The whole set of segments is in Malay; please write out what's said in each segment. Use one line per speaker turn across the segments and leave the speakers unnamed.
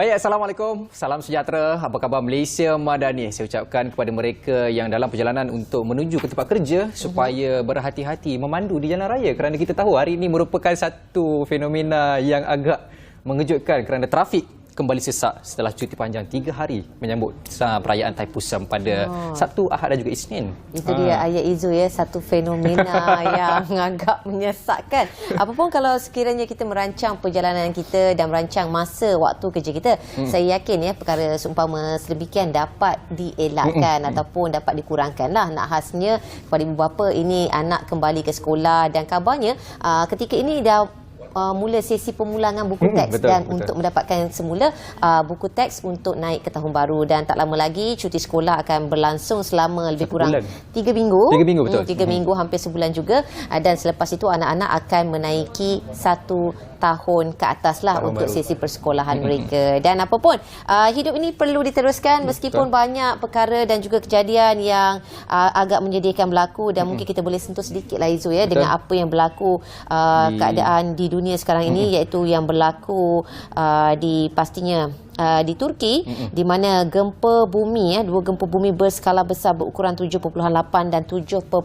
Baik, Assalamualaikum. Salam sejahtera. Apa khabar Malaysia Madani? Saya ucapkan kepada mereka yang dalam perjalanan untuk menuju ke tempat kerja supaya berhati-hati memandu di jalan raya, kerana kita tahu hari ini merupakan satu fenomena yang agak mengejutkan kerana trafik kembali sesak setelah cuti panjang 3 hari menyambut perayaan Thaipusam pada Sabtu, Ahad dan juga Isnin.
Itu dia Ayat Izu ya, satu fenomena yang agak menyesakkan. Apapun kalau sekiranya kita merancang perjalanan kita dan merancang masa waktu kerja kita, saya yakin ya perkara seumpama sedemikian dapat dielakkan ataupun dapat dikurangkan lah. Nak khasnya kepada ibu bapa, ini anak kembali ke sekolah dan kabarnya ketika ini dah mula sesi pemulangan buku teks dan untuk mendapatkan semula buku teks untuk naik ke tahun baru, dan tak lama lagi cuti sekolah akan berlangsung selama lebih kurang 3 minggu.
3 minggu betul.
3 minggu, hampir sebulan juga, dan selepas itu anak-anak akan menaiki 1 tahun ke atas lah untuk sesi persekolahan mereka. Dan apapun hidup ini perlu diteruskan meskipun banyak perkara dan juga kejadian yang agak menyedihkan berlaku, dan mungkin kita boleh sentuh sedikit lah Izu ya dengan apa yang berlaku keadaan di dunia sekarang ini, iaitu yang berlaku pastinya di Turki, di mana gempa bumi, 2 gempa bumi berskala besar berukuran 7.8 dan 7.5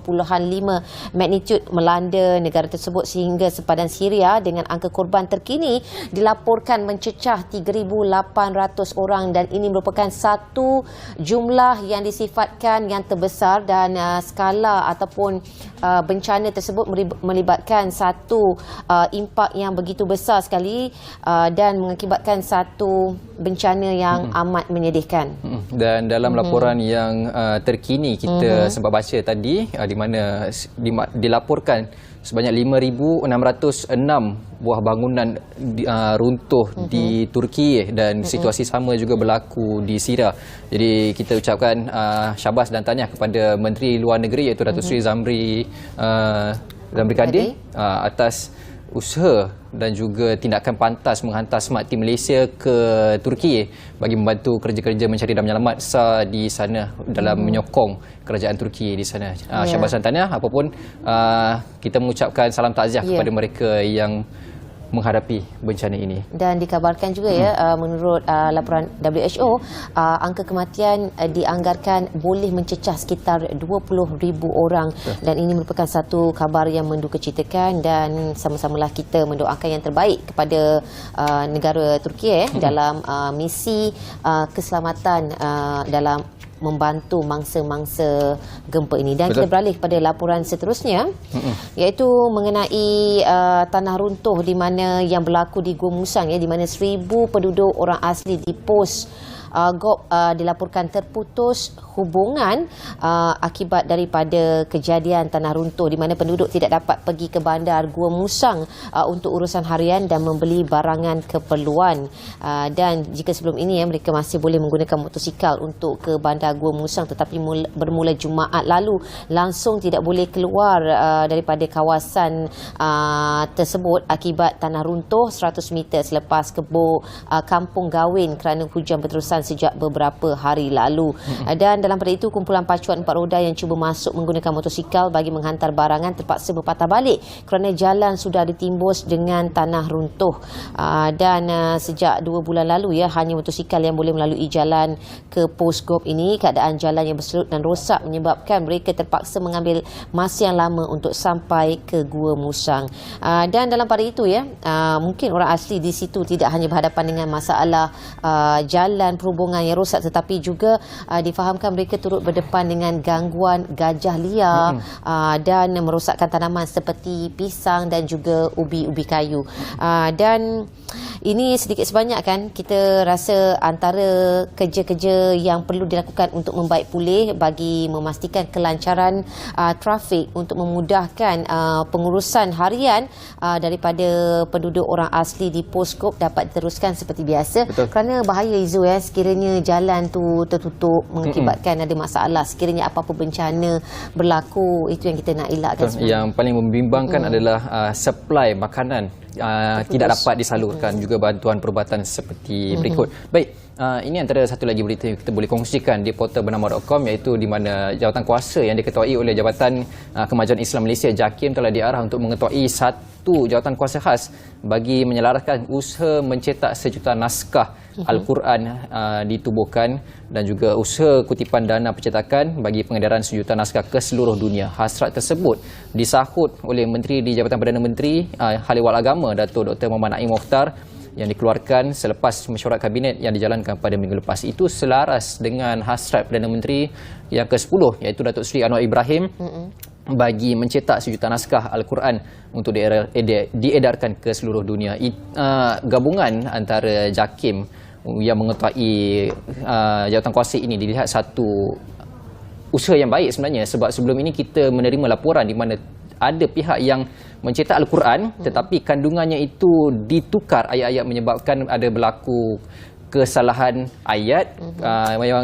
magnitude melanda negara tersebut sehingga sepadan Syria, dengan angka korban terkini dilaporkan mencecah 3,800 orang, dan ini merupakan satu jumlah yang disifatkan yang terbesar, dan skala ataupun bencana tersebut melibatkan satu impak yang begitu besar sekali dan mengakibatkan satu bencana yang amat menyedihkan.
Dan dalam laporan yang terkini kita sempat baca tadi, di mana dilaporkan sebanyak 5,606 buah bangunan runtuh di Turki, dan situasi sama juga berlaku di Syria. Jadi kita ucapkan syabas dan tahniah kepada Menteri Luar Negeri iaitu Datuk Seri Zamri Kadir atas usaha dan juga tindakan pantas menghantar Smart Team Malaysia ke Turki bagi membantu kerja-kerja mencari dan menyelamat SAR di sana dalam menyokong kerajaan Turki di sana. Syabas dan tahniah. Apapun kita mengucapkan salam takziah kepada mereka yang menghadapi bencana ini. Dan
dikabarkan juga ya, menurut laporan WHO, angka kematian dianggarkan boleh mencecah sekitar 20,000 orang. Dan ini merupakan satu khabar yang mendukacitakan, dan sama-samalah kita mendoakan yang terbaik kepada negara Turki dalam misi keselamatan dalam membantu mangsa-mangsa gempa ini. Dan kita beralih kepada laporan seterusnya, iaitu mengenai tanah runtuh di mana yang berlaku di Gua Musang ya, di mana 1,000 penduduk orang asli di pos GOP dilaporkan terputus hubungan akibat daripada kejadian tanah runtuh, di mana penduduk tidak dapat pergi ke bandar Gua Musang untuk urusan harian dan membeli barangan keperluan. Dan jika sebelum ini mereka masih boleh menggunakan motosikal untuk ke bandar Gua Musang, tetapi bermula Jumaat lalu langsung tidak boleh keluar daripada kawasan tersebut akibat tanah runtuh 100 meter selepas kebun Kampung Gawin kerana hujan berterusan sejak beberapa hari lalu. Dan dalam pada itu, kumpulan pacuan 4 roda yang cuba masuk menggunakan motosikal bagi menghantar barangan terpaksa berpatah balik kerana jalan sudah ditimbus dengan tanah runtuh. Dan sejak 2 bulan lalu ya, hanya motosikal yang boleh melalui jalan ke pos GOP ini. Keadaan jalan yang berselut dan rosak menyebabkan mereka terpaksa mengambil masa yang lama untuk sampai ke Gua Musang. Dan dalam pada itu ya, mungkin orang asli di situ tidak hanya berhadapan dengan masalah jalan perhubungan yang rosak, tetapi juga difahamkan mereka turut berdepan dengan gangguan gajah liar dan merosakkan tanaman seperti pisang dan juga ubi-ubi kayu. Dan ini sedikit sebanyak kan kita rasa antara kerja-kerja yang perlu dilakukan untuk membaik pulih bagi memastikan kelancaran trafik, untuk memudahkan pengurusan harian daripada penduduk orang asli di pos GOP dapat diteruskan seperti biasa. Kerana bahaya Izu ya, sekiranya jalan tu tertutup mengakibatkan ada masalah, sekiranya apa-apa bencana berlaku, itu yang kita nak elakkan sebenarnya.
Yang paling membimbangkan adalah supply makanan tidak dapat disalurkan, juga bantuan perubatan seperti berikut. Baik, ini antara satu lagi berita yang kita boleh kongsikan di portal bernama.com, iaitu di mana jawatan kuasa yang diketuai oleh Jabatan Kemajuan Islam Malaysia JAKIM telah diarah untuk mengetuai satu jawatan kuasa khas bagi menyelaraskan usaha mencetak sejuta naskah Al-Quran ditubuhkan dan juga usaha kutipan dana pencetakan bagi pengedaran sejuta naskah ke seluruh dunia. Hasrat tersebut disahut oleh Menteri di Jabatan Perdana Menteri Khaliwal Agama Datuk Dr. Muhammad Naim Mokhtar yang dikeluarkan selepas mesyuarat kabinet yang dijalankan pada minggu lepas. Itu selaras dengan hasrat Perdana Menteri yang ke-10 iaitu Datuk Seri Anwar Ibrahim bagi mencetak sejuta naskah Al-Quran untuk diedarkan ke seluruh dunia. Gabungan antara JAKIM yang mengetuai jawatan kuasa ini dilihat satu usaha yang baik sebenarnya, sebab sebelum ini kita menerima laporan di mana ada pihak yang mencetak Al-Quran tetapi kandungannya itu ditukar ayat-ayat menyebabkan ada berlaku kesalahan ayat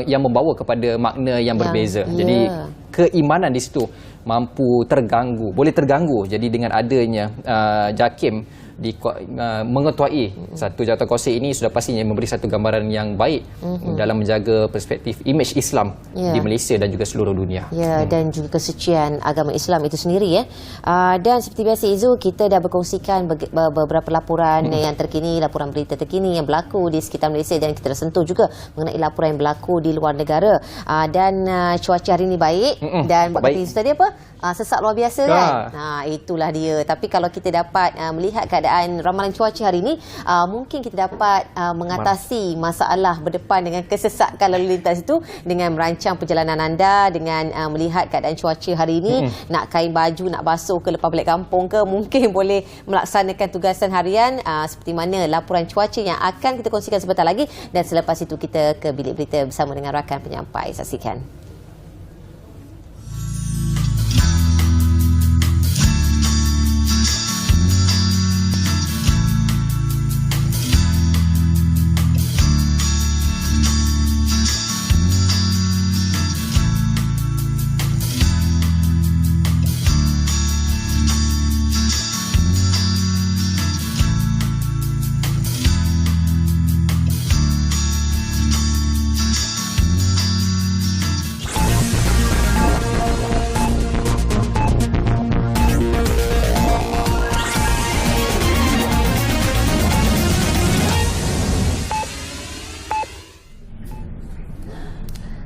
yang membawa kepada makna yang berbeza. Jadi keimanan di situ boleh terganggu. Jadi dengan adanya JAKIM mengetuai satu jawatan kuasa ini sudah pastinya memberi satu gambaran yang baik dalam menjaga perspektif imej Islam di Malaysia dan juga seluruh dunia.
Dan juga kesucian agama Islam itu sendiri dan seperti biasa Izul, kita dah berkongsikan beberapa laporan yang terkini, laporan berita terkini yang berlaku di sekitar Malaysia, dan kita dah sentuh juga mengenai laporan yang berlaku di luar negara. Dan cuaca hari ini baik dan buat kata Izul tadi apa? Sesak luar biasa kan? Itulah dia. Tapi kalau kita dapat melihat keadaan ramalan cuaca hari ini, mungkin kita dapat mengatasi masalah berdepan dengan kesesakan lalu lintas itu dengan merancang perjalanan anda, dengan melihat keadaan cuaca hari ini, nak kain baju, nak basuh ke lepas balik kampung ke, mungkin boleh melaksanakan tugasan harian seperti mana laporan cuaca yang akan kita kongsikan sebentar lagi, dan selepas itu kita ke bilik berita bersama dengan rakan penyampai. Saksikan.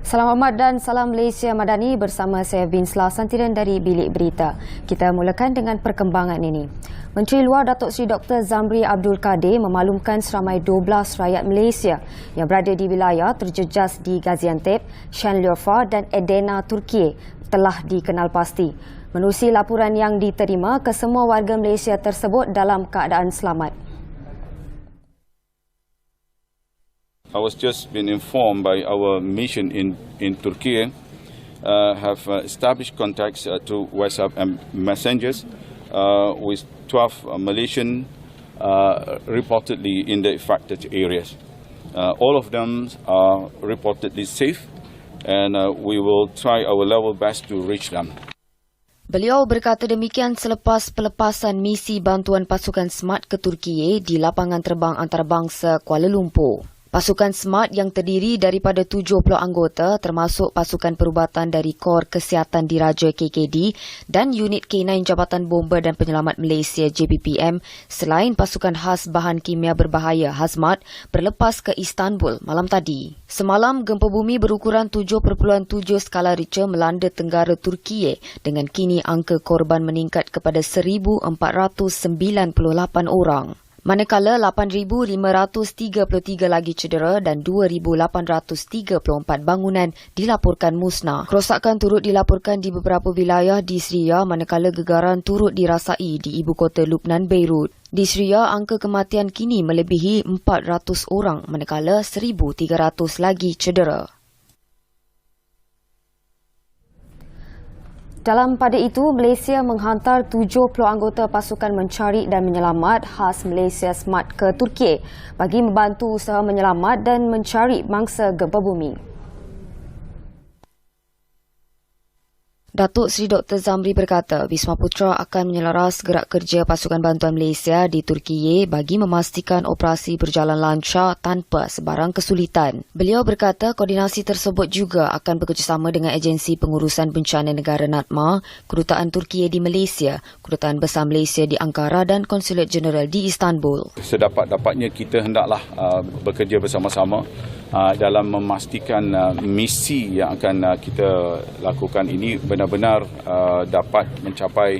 Salam hormat dan salam Malaysia Madani, bersama saya Vinsla Santiran dari Bilik Berita. Kita mulakan dengan perkembangan ini. Menteri Luar Datuk Seri Dr. Zamri Abdul Kadir memaklumkan seramai 12 rakyat Malaysia yang berada di wilayah terjejas di Gaziantep, Şanlıurfa dan Edirne, Turkiye telah dikenal pasti. Menerusi laporan yang diterima, kesemua warga Malaysia tersebut dalam keadaan selamat.
I was just been informed by our mission in Turkey have established contacts through WhatsApp and messengers with 12 Malaysian reportedly in the affected areas. All of them are reportedly safe, and we will try our level best to reach them.
Beliau berkata demikian selepas pelepasan misi bantuan pasukan SMART ke Turkiye di lapangan terbang antarabangsa Kuala Lumpur. Pasukan SMART yang terdiri daripada 70 anggota termasuk pasukan perubatan dari Kor Kesihatan Diraja KKD dan unit K9 Jabatan Bomba dan Penyelamat Malaysia JBPM selain pasukan khas bahan kimia berbahaya HAZMAT berlepas ke Istanbul malam tadi. Semalam, gempa bumi berukuran 7.7 skala Richter melanda tenggara Turkiye dengan kini angka korban meningkat kepada 1,498 orang. Manakala 8,533 lagi cedera dan 2,834 bangunan dilaporkan musnah. Kerosakan turut dilaporkan di beberapa wilayah di Syria, manakala gegaran turut dirasai di ibu kota Lubnan, Beirut. Di Syria, angka kematian kini melebihi 400 orang, manakala 1,300 lagi cedera. Dalam pada itu, Malaysia menghantar 70 anggota pasukan mencari dan menyelamat khas Malaysia SMART ke Turkiye bagi membantu usaha menyelamat dan mencari mangsa gempa bumi. Datuk Seri Dr. Zamri berkata Wisma Putra akan menyelaras gerak kerja pasukan bantuan Malaysia di Turkiye bagi memastikan operasi berjalan lancar tanpa sebarang kesulitan. Beliau berkata koordinasi tersebut juga akan bekerjasama dengan Agensi Pengurusan Bencana Negara NADMA, Kedutaan Turkiye di Malaysia, Kedutaan Besar Malaysia di Ankara dan Konsulat Jeneral di Istanbul.
Sedapat-dapatnya kita hendaklah bekerja bersama-sama dalam memastikan misi yang akan kita lakukan ini benar-benar dapat mencapai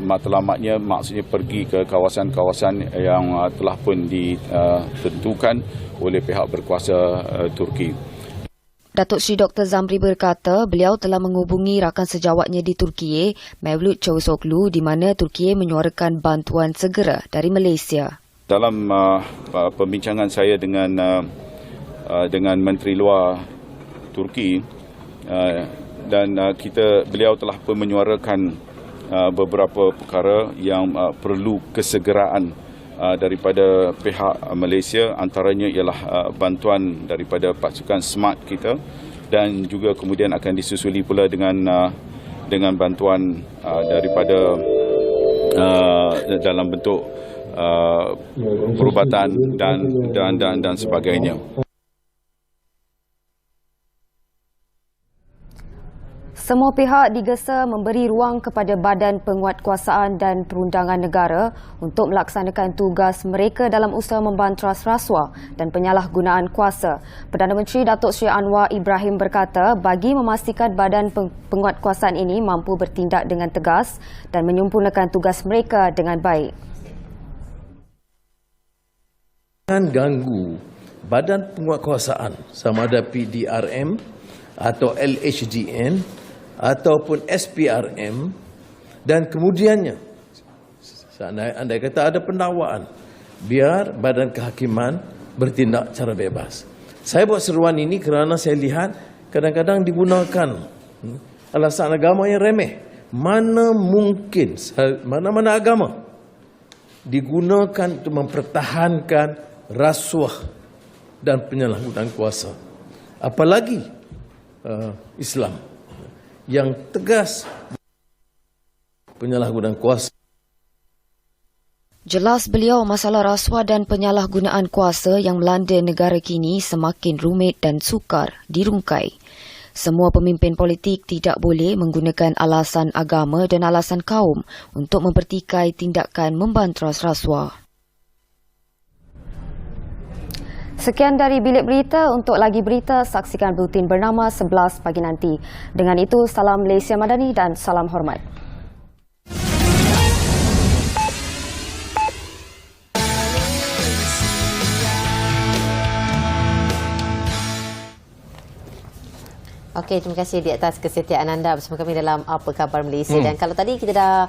matlamatnya, maksudnya pergi ke kawasan-kawasan yang telah pun ditentukan oleh pihak berkuasa Turki.
Datuk Seri Dr. Zamri berkata beliau telah menghubungi rakan sejawatnya di Turkiye, Mevlut Cavusoglu, di mana Turkiye menyuarakan bantuan segera dari Malaysia.
Dalam pembincangan saya dengan Menteri Luar Turki dan beliau telah pun menyuarakan beberapa perkara yang perlu kesegeraan daripada pihak Malaysia, antaranya ialah bantuan daripada pasukan SMART kita dan juga kemudian akan disusuli pula dengan bantuan daripada dalam bentuk perubatan dan sebagainya.
Semua pihak digesa memberi ruang kepada Badan Penguatkuasaan dan Perundangan Negara untuk melaksanakan tugas mereka dalam usaha membantras rasuah dan penyalahgunaan kuasa. Perdana Menteri Datuk Seri Anwar Ibrahim berkata bagi memastikan Badan Penguatkuasaan ini mampu bertindak dengan tegas dan menyempurnakan tugas mereka dengan baik.
Jangan ganggu Badan Penguatkuasaan sama ada PDRM atau LHDN ataupun SPRM dan kemudiannya andai kata ada pendakwaan biar Badan Kehakiman bertindak secara bebas. Saya buat seruan ini kerana saya lihat kadang-kadang digunakan alasan agama yang remeh. Mana mungkin mana-mana agama digunakan untuk mempertahankan rasuah dan penyalahgunaan kuasa, apalagi Islam yang tegas penyalahgunaan kuasa.
Jelas beliau masalah rasuah dan penyalahgunaan kuasa yang melanda negara kini semakin rumit dan sukar dirungkai. Semua pemimpin politik tidak boleh menggunakan alasan agama dan alasan kaum untuk mempertikai tindakan membantras rasuah. Sekian dari Bilik Berita. Untuk lagi berita, saksikan buletin bernama 11 pagi nanti. Dengan itu, salam Malaysia Madani dan salam hormat.
Okey, terima kasih di atas kesetiaan anda bersama kami dalam Apa Khabar Malaysia. Dan kalau tadi kita dah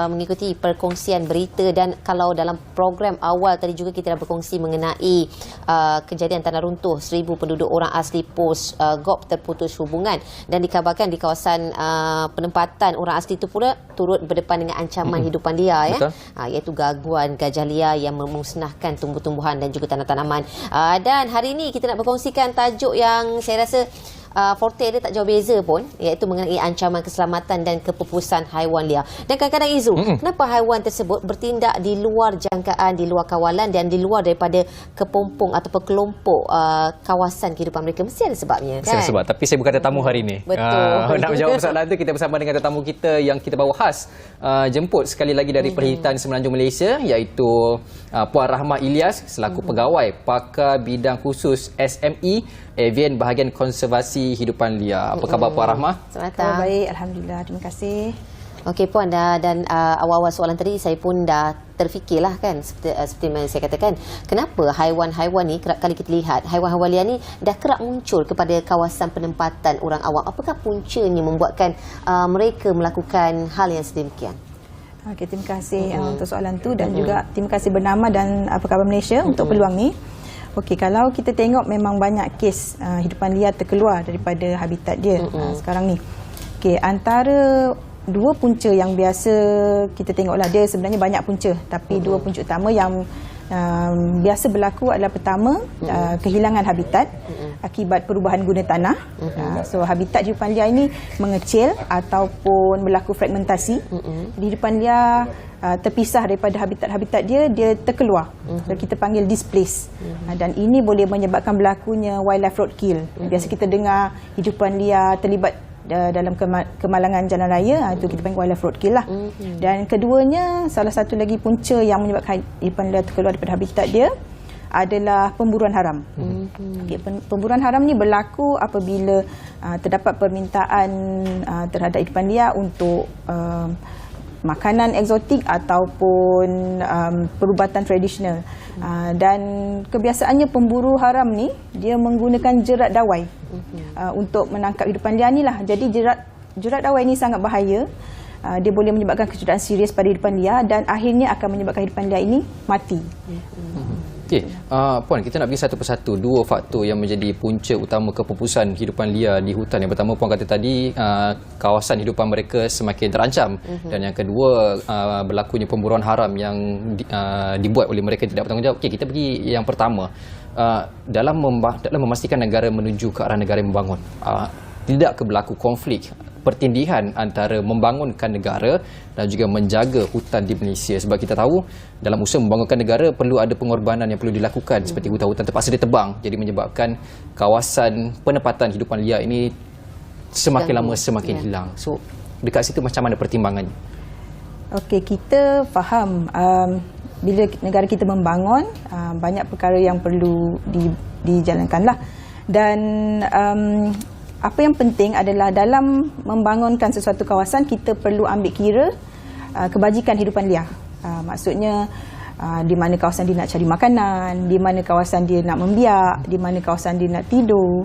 mengikuti perkongsian berita dan kalau dalam program awal tadi juga kita dah berkongsi mengenai kejadian tanah runtuh 1,000 penduduk orang asli pos GOP terputus hubungan dan dikabarkan di kawasan penempatan orang asli itu pula turut berdepan dengan ancaman hidupan liar iaitu gangguan gajah liar yang memusnahkan tumbuh-tumbuhan dan juga tanah-tanaman. Dan hari ini kita nak berkongsikan tajuk yang saya rasa forte dia tak jauh beza pun, iaitu mengenai ancaman keselamatan dan kepupusan haiwan liar. Dan kadang-kadang Izu, kenapa haiwan tersebut bertindak di luar jangkaan, di luar kawalan dan di luar daripada kepompong ataupun kelompok kawasan kehidupan mereka? Mesti ada sebabnya, kan?
Mesti ada sebab, tapi saya bukan tetamu hari ini.
Betul.
Nak menjawab soalan itu, kita bersama dengan tetamu kita yang kita bawa khas jemput sekali lagi dari Perhimpunan Semenanjung Malaysia, iaitu Puan Rahmah Ilyas selaku pegawai pakar bidang khusus SME Avian Bahagian Konservasi Hidupan Liar. Apa khabar Puan Rahmah?
Selamat datang.
Baik, Alhamdulillah. Terima kasih.
Okey Puan, dan awal-awal soalan tadi saya pun dah terfikirlah kan, seperti yang saya katakan, kenapa haiwan-haiwan ni kerap kali kita lihat, haiwan-haiwan liar ni dah kerap muncul kepada kawasan penempatan orang awam. Apakah puncanya membuatkan mereka melakukan hal yang sedemikian?
Okey, terima kasih untuk soalan tu dan juga terima kasih bernama dan Apa Khabar Malaysia untuk peluang ni. Okey, kalau kita tengok memang banyak kes hidupan liar terkeluar daripada habitat dia sekarang ni. Okey, antara dua punca yang biasa kita tengoklah, dia sebenarnya banyak punca, tapi dua punca utama yang biasa berlaku adalah pertama kehilangan habitat akibat perubahan guna tanah. So habitat hidupan liar ini mengecil ataupun berlaku fragmentasi. Hidupan liar terpisah daripada habitat-habitat dia terkeluar. So, kita panggil displace. Dan ini boleh menyebabkan berlakunya wildlife roadkill. Biasa kita dengar hidupan liar terlibat dalam kemalangan jalan raya, itu kita panggil wildlife roadkill lah. Dan keduanya, salah satu lagi punca yang menyebabkan hidupan liar terkeluar daripada habitat dia adalah pemburuan haram. Pemburuan haram ni berlaku apabila terdapat permintaan terhadap hidupan liar untuk makanan eksotik ataupun perubatan tradisional. Dan kebiasaannya pemburu haram ni dia menggunakan jerat dawai untuk menangkap hidupan liar ni lah. Jadi jerat dawai ni sangat bahaya. Dia boleh menyebabkan kecederaan serius pada hidupan liar dan akhirnya akan menyebabkan hidupan liar ini mati.
Okey, Puan, kita nak pergi satu persatu dua faktor yang menjadi punca utama kepupusan hidupan liar di hutan. Yang pertama, Puan kata tadi kawasan hidupan mereka semakin terancam, dan yang kedua berlakunya pemburuan haram yang dibuat oleh mereka tidak bertanggungjawab. Okey, kita pergi yang pertama. Dalam memastikan negara menuju ke arah negara yang membangun, tidak berlaku konflik pertindihan antara membangunkan negara dan juga menjaga hutan di Malaysia. Sebab kita tahu dalam usaha membangunkan negara perlu ada pengorbanan yang perlu dilakukan, seperti hutan-hutan terpaksa ditebang, jadi menyebabkan kawasan penempatan hidupan liar ini semakin lama semakin hilang. So dekat situ macam mana pertimbangannya? Okey,
kita faham bila negara kita membangun, banyak perkara yang perlu dijalankanlah. Dan apa yang penting adalah dalam membangunkan sesuatu kawasan, kita perlu ambil kira kebajikan hidupan liar. Maksudnya di mana kawasan dia nak cari makanan, di mana kawasan dia nak membiak, di mana kawasan dia nak tidur.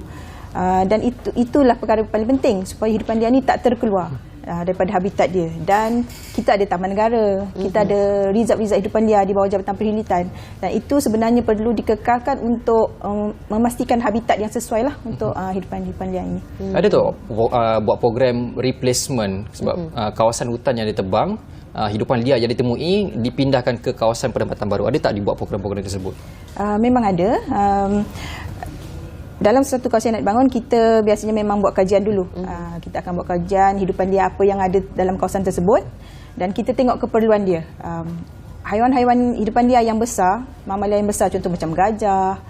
Dan itulah perkara paling penting supaya hidupan liar ni tak terkeluar daripada habitat dia. Dan kita ada taman negara, kita ada rizab-rizab hidupan liar di bawah Jabatan Perkhidmatan, dan itu sebenarnya perlu dikekalkan untuk memastikan habitat yang sesuai lah untuk hidupan liar ini.
Ada tu buat program replacement sebab kawasan hutan yang ditebang, hidupan liar yang ditemui dipindahkan ke kawasan penempatan baru. Ada tak dibuat program-program tersebut?
Memang ada. Dalam satu kawasan yang nak dibangun, kita biasanya memang buat kajian dulu. Kita akan buat kajian hidupan liar apa yang ada dalam kawasan tersebut, dan kita tengok keperluan dia. Haiwan-haiwan hidupan liar yang besar, mamalia yang besar, contoh macam gajah,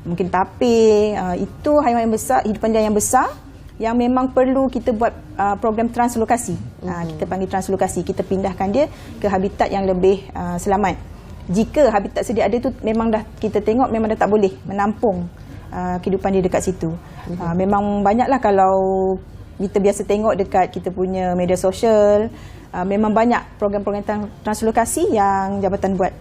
mungkin tapir, itu haiwan yang besar, hidupan liar yang besar yang memang perlu kita buat program translokasi. Kita panggil translokasi, kita pindahkan dia ke habitat yang lebih selamat. Jika habitat sedia ada tu memang dah kita tengok memang dah tak boleh menampung kehidupan dia dekat situ. Memang banyaklah kalau kita biasa tengok dekat kita punya media sosial, memang banyak program-program translokasi yang jabatan buat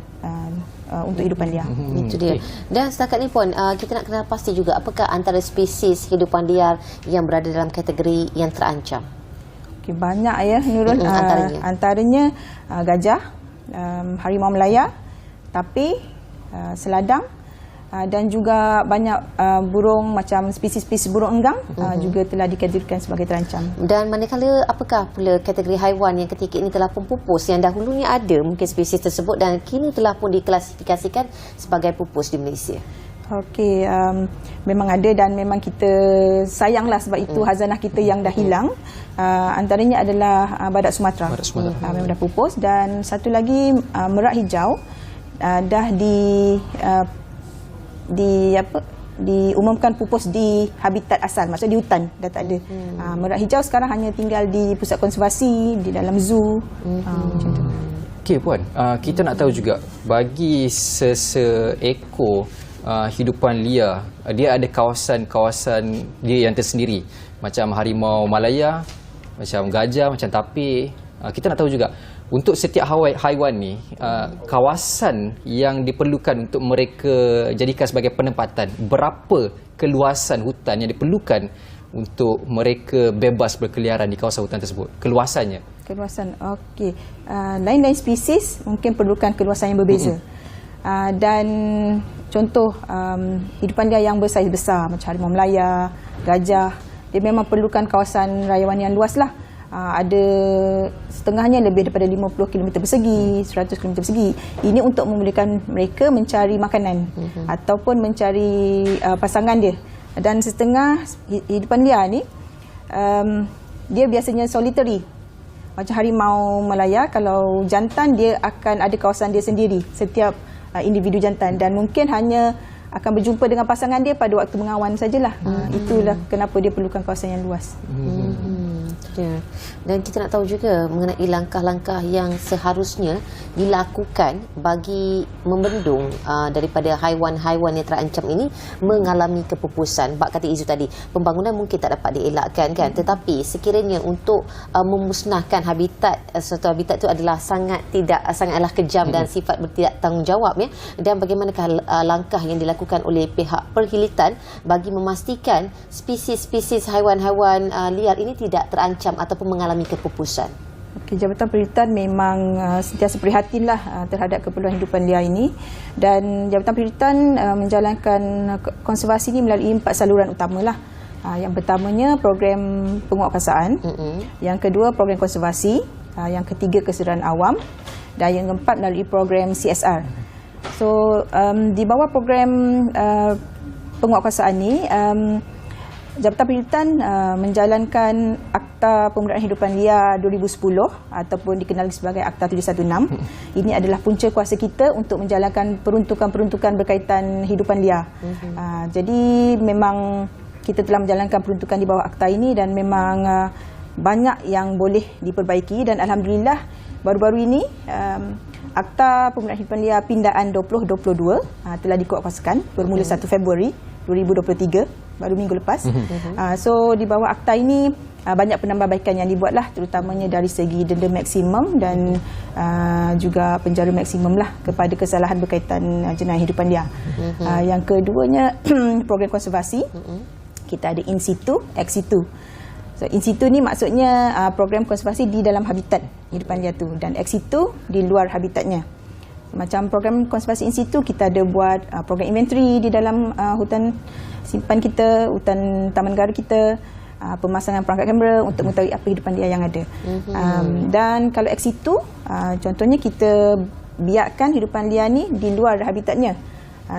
untuk hidupan liar.
Itu dia. Dan setakat ni pun kita nak kenal pasti juga apakah antara spesies hidupan liar yang berada dalam kategori yang terancam.
Okay, banyak ya Nurul. Antaranya gajah, harimau Melaya, tapir, seladang, dan juga banyak burung macam spesies-spesies burung enggang juga telah dikategorikan sebagai terancam.
Dan manakala apakah pula kategori haiwan yang ketika ini telah pun pupus, yang dahulunya ada mungkin spesies tersebut dan kini telah pun diklasifikasikan sebagai pupus di Malaysia?
Okey, memang ada dan memang kita sayanglah sebab itu khazanah kita yang dah hilang. Antaranya adalah badak Sumatera. Memang dah pupus, dan satu lagi merak hijau dah diumumkan pupus di habitat asal, maksudnya di hutan dah tak ada. Merak hijau sekarang hanya tinggal di pusat konservasi, di dalam zoo. Macam tu.
Okey Puan, kita nak tahu juga bagi seekor hidupan liar, dia ada kawasan-kawasan dia yang tersendiri, macam harimau Malaya, macam gajah, macam tapir. Kita nak tahu juga untuk setiap haiwan ni, kawasan yang diperlukan untuk mereka jadikan sebagai penempatan, berapa keluasan hutan yang diperlukan untuk mereka bebas berkeliaran di kawasan hutan tersebut? Keluasannya?
Keluasan, okey. Lain-lain spesies mungkin perlukan keluasan yang berbeza. Dan contoh hidupan liar yang bersaiz besar macam harimau Melaya, gajah, dia memang perlukan kawasan rayawan yang luas lah. ada setengahnya lebih daripada 50 km persegi, 100 km persegi. Ini untuk memudahkan mereka mencari makanan ataupun mencari pasangan dia. Dan setengah hidupan liar ni dia biasanya solitary. Macam harimau Malaya, kalau jantan dia akan ada kawasan dia sendiri, setiap individu jantan, dan mungkin hanya akan berjumpa dengan pasangan dia pada waktu mengawan sajalah. Itulah kenapa dia perlukan kawasan yang luas.
Ya. Dan kita nak tahu juga mengenai langkah-langkah yang seharusnya dilakukan bagi membendung daripada haiwan-haiwan yang terancam ini mengalami kepupusan. Bak kata Izu tadi, pembangunan mungkin tak dapat dielakkan kan, tetapi sekiranya untuk memusnahkan habitat, suatu habitat itu adalah sangatlah kejam dan sifat bertidak tanggungjawab ya. Dan bagaimanakah langkah yang dilakukan oleh pihak perkhidmatan bagi memastikan spesies-spesies haiwan-haiwan liar ini tidak terancam ataupun mengalami kepupusan?
Jabatan Perkhidmatan memang sentiasa prihatinlah terhadap keperluan hidupan liar ini, dan Jabatan Perkhidmatan menjalankan konservasi ini melalui 4 saluran utamalah. Yang pertamanya program penguatkuasaan, yang kedua program konservasi, yang ketiga kesedaran awam, dan yang keempat melalui program CSR. So di bawah program penguatkuasaan ini, Jabatan Perkhidmatan menjalankan Akta Pemeliharaan Hidupan Liar 2010 ataupun dikenali sebagai Akta 716. Ini adalah punca kuasa kita untuk menjalankan peruntukan-peruntukan berkaitan hidupan liar. Jadi memang kita telah menjalankan peruntukan di bawah akta ini, dan memang banyak yang boleh diperbaiki, dan alhamdulillah baru-baru ini Akta Pemeliharaan Hidupan Liar Pindaan 2022 telah dikuatkuasakan bermula 1 Februari 2023, baru minggu lepas. So di bawah akta ini banyak penambahbaikan yang dibuatlah, terutamanya dari segi denda maksimum dan juga penjara maksimum lah kepada kesalahan berkaitan jenayah hidupan liar. Yang keduanya program konservasi, kita ada in situ, ex situ. So in situ ni maksudnya program konservasi di dalam habitat hidupan liar tu, dan ex situ di luar habitatnya. Macam program konservasi in situ, kita ada buat program inventory di dalam hutan simpan kita, hutan taman negara kita, pemasangan perangkat kamera untuk mengetahui apa hidupan liar yang ada. Dan kalau ex situ, contohnya kita biarkan hidupan liar ni di luar habitatnya.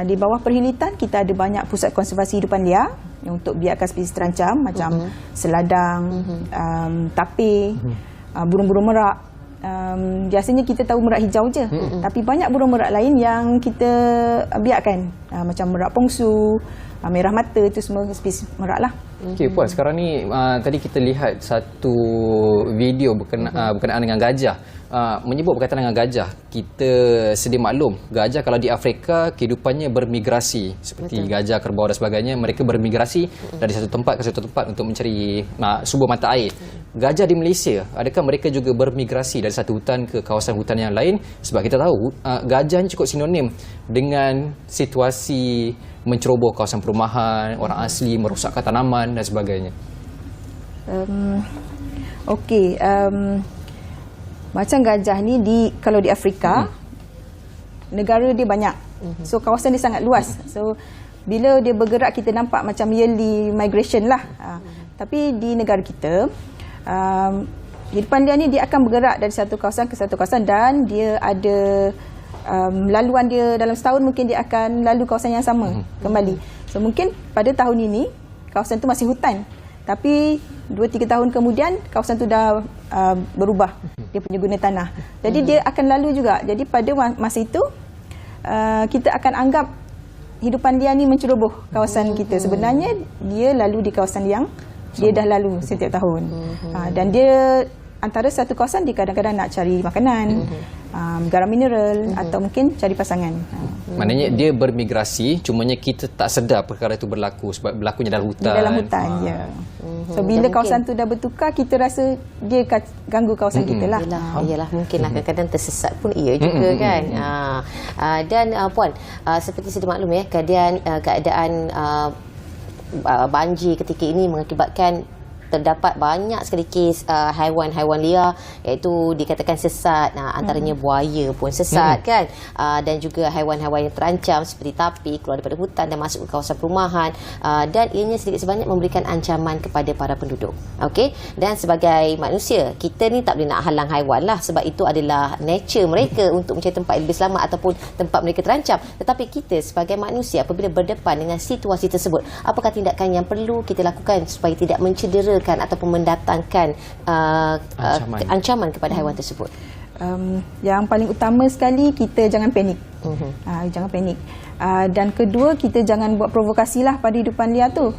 Di bawah perkhidmatan kita ada banyak pusat konservasi hidupan liar untuk biarkan spesies terancam macam seladang, tapir, burung-burung merak. Biasanya kita tahu merak hijau je, tapi banyak burung merak lain yang kita biarkan, macam merak pongsu, merah mata, itu semua spesies merak lah.
Okey Puan, sekarang ni tadi kita lihat satu video berkenaan dengan gajah. Menyebut berkaitan dengan gajah, kita sedia maklum gajah kalau di Afrika kehidupannya bermigrasi, seperti gajah, kerbau dan sebagainya. Mereka bermigrasi dari satu tempat ke satu tempat untuk mencari sumber mata air. Gajah di Malaysia, adakah mereka juga bermigrasi dari satu hutan ke kawasan hutan yang lain? Sebab kita tahu gajah cukup sinonim dengan situasi menceroboh kawasan perumahan, orang asli merosakkan tanaman dan sebagainya.
Okey, macam gajah ni kalau di Afrika, negara dia banyak. So kawasan dia sangat luas. So bila dia bergerak kita nampak macam yearly migration lah. Tapi di negara kita, hidupan liar ni dia akan bergerak dari satu kawasan ke satu kawasan, dan dia ada laluan dia dalam setahun, mungkin dia akan lalu kawasan yang sama kembali. So mungkin pada tahun ini kawasan tu masih hutan, tapi 2-3 tahun kemudian kawasan tu dah berubah dia punya guna tanah. Jadi dia akan lalu juga. Jadi pada masa itu kita akan anggap hidupan liar ni menceroboh kawasan kita. Sebenarnya dia lalu di kawasan yang dia dah lalu setiap tahun. Dan dia antara satu kawasan dia kadang-kadang nak cari makanan, garam mineral, atau mungkin cari pasangan.
Maknanya dia bermigrasi, cumanya kita tak sedar perkara itu berlaku sebab berlakunya dalam hutan.
Di dalam hutan, ya. So bila kawasan tu dah bertukar, kita rasa dia ganggu kawasan kita lah.
Yalah, mungkinlah kadang-kadang tersesat pun ia juga kan. Dan Puan, seperti sedia maklum ya, keadaan banjir ketika ini mengakibatkan terdapat banyak sekali kes haiwan-haiwan liar iaitu dikatakan sesat, antaranya buaya pun sesat kan, dan juga haiwan-haiwan yang terancam seperti tapi keluar daripada hutan dan masuk ke kawasan perumahan, dan ianya sedikit sebanyak memberikan ancaman kepada para penduduk. Okey, dan sebagai manusia kita ni tak boleh nak halang haiwan lah, sebab itu adalah nature mereka untuk mencari tempat yang lebih selamat ataupun tempat mereka terancam. Tetapi kita sebagai manusia apabila berdepan dengan situasi tersebut, apakah tindakan yang perlu kita lakukan supaya tidak mencederakan ataupun mendatangkan ancaman kepada haiwan tersebut?
Yang paling utama sekali, kita jangan panik. Jangan panik. Dan kedua, kita jangan buat provokasi lah pada hidupan liar tu.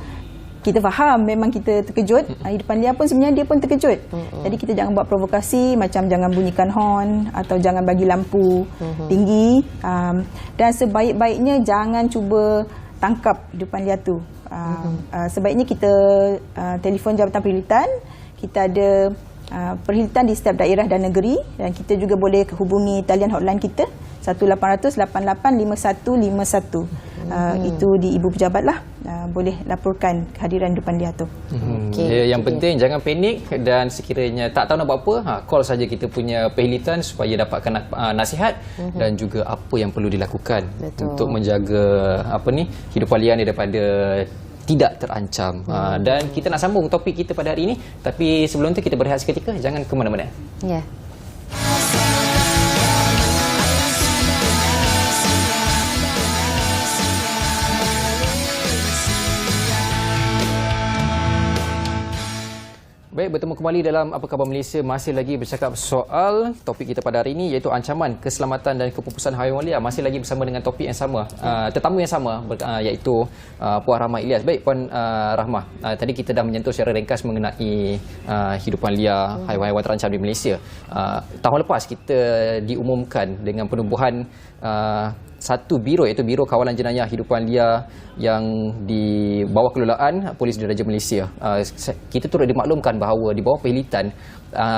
Kita faham memang kita terkejut, hidupan liar pun sebenarnya dia pun terkejut. Jadi kita jangan buat provokasi, macam jangan bunyikan horn atau jangan bagi lampu tinggi, dan sebaik-baiknya jangan cuba tangkap hidupan liar tu. Sebaiknya kita telefon Jabatan Perkhidmatan. Kita ada perkhidmatan di setiap daerah dan negeri, dan kita juga boleh hubungi talian hotline kita 1800 88 5151. Itu di Ibu Pejabat lah, boleh laporkan kehadiran hidupan liar tu.
Yang penting jangan panik, dan sekiranya tak tahu nak buat apa, call saja kita punya perkhidmatan supaya dapatkan nasihat dan juga apa yang perlu dilakukan untuk menjaga hidupan liar ni daripada tidak terancam. Dan kita nak sambung topik kita pada hari ini, tapi sebelum tu kita berehat seketika, jangan ke mana-mana.
Ya.
Baik, bertemu kembali dalam Apa Khabar Malaysia. Masih lagi bercakap soal topik kita pada hari ini, iaitu ancaman keselamatan dan kepupusan haiwan liar. Masih lagi bersama dengan topik yang sama, tetamu yang sama, iaitu Puan Rahmah Ilyas. Baik, Puan Rahmah, tadi kita dah menyentuh secara ringkas mengenai hidupan liar, haiwan-haiwan terancam di Malaysia. Tahun lepas kita diumumkan dengan penubuhan satu biro, iaitu Biro Kawalan Jenayah Hidupan Liar yang di bawah kelolaan Polis Diraja Malaysia. Kita turut dimaklumkan bahawa di bawah perkhidmatan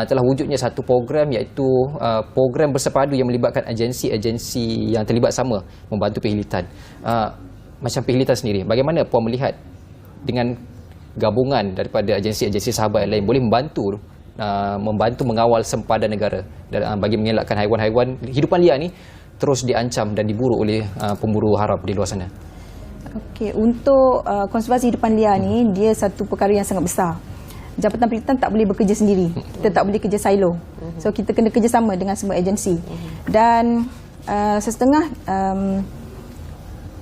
telah wujudnya satu program, iaitu program bersepadu yang melibatkan agensi-agensi yang terlibat sama membantu perkhidmatan. Macam perkhidmatan sendiri, bagaimana Puan melihat dengan gabungan daripada agensi-agensi sahabat lain boleh membantu mengawal sempadan negara bagi mengelakkan haiwan-haiwan hidupan liar ni terus diancam dan diburu oleh pemburu haram di luar sana?
Okey, untuk konservasi hidupan liar ni, dia satu perkara yang sangat besar. Jabatan Perkhidmatan tak boleh bekerja sendiri. Kita tak boleh kerja silo. So kita kena kerjasama dengan semua agensi. Dan setengah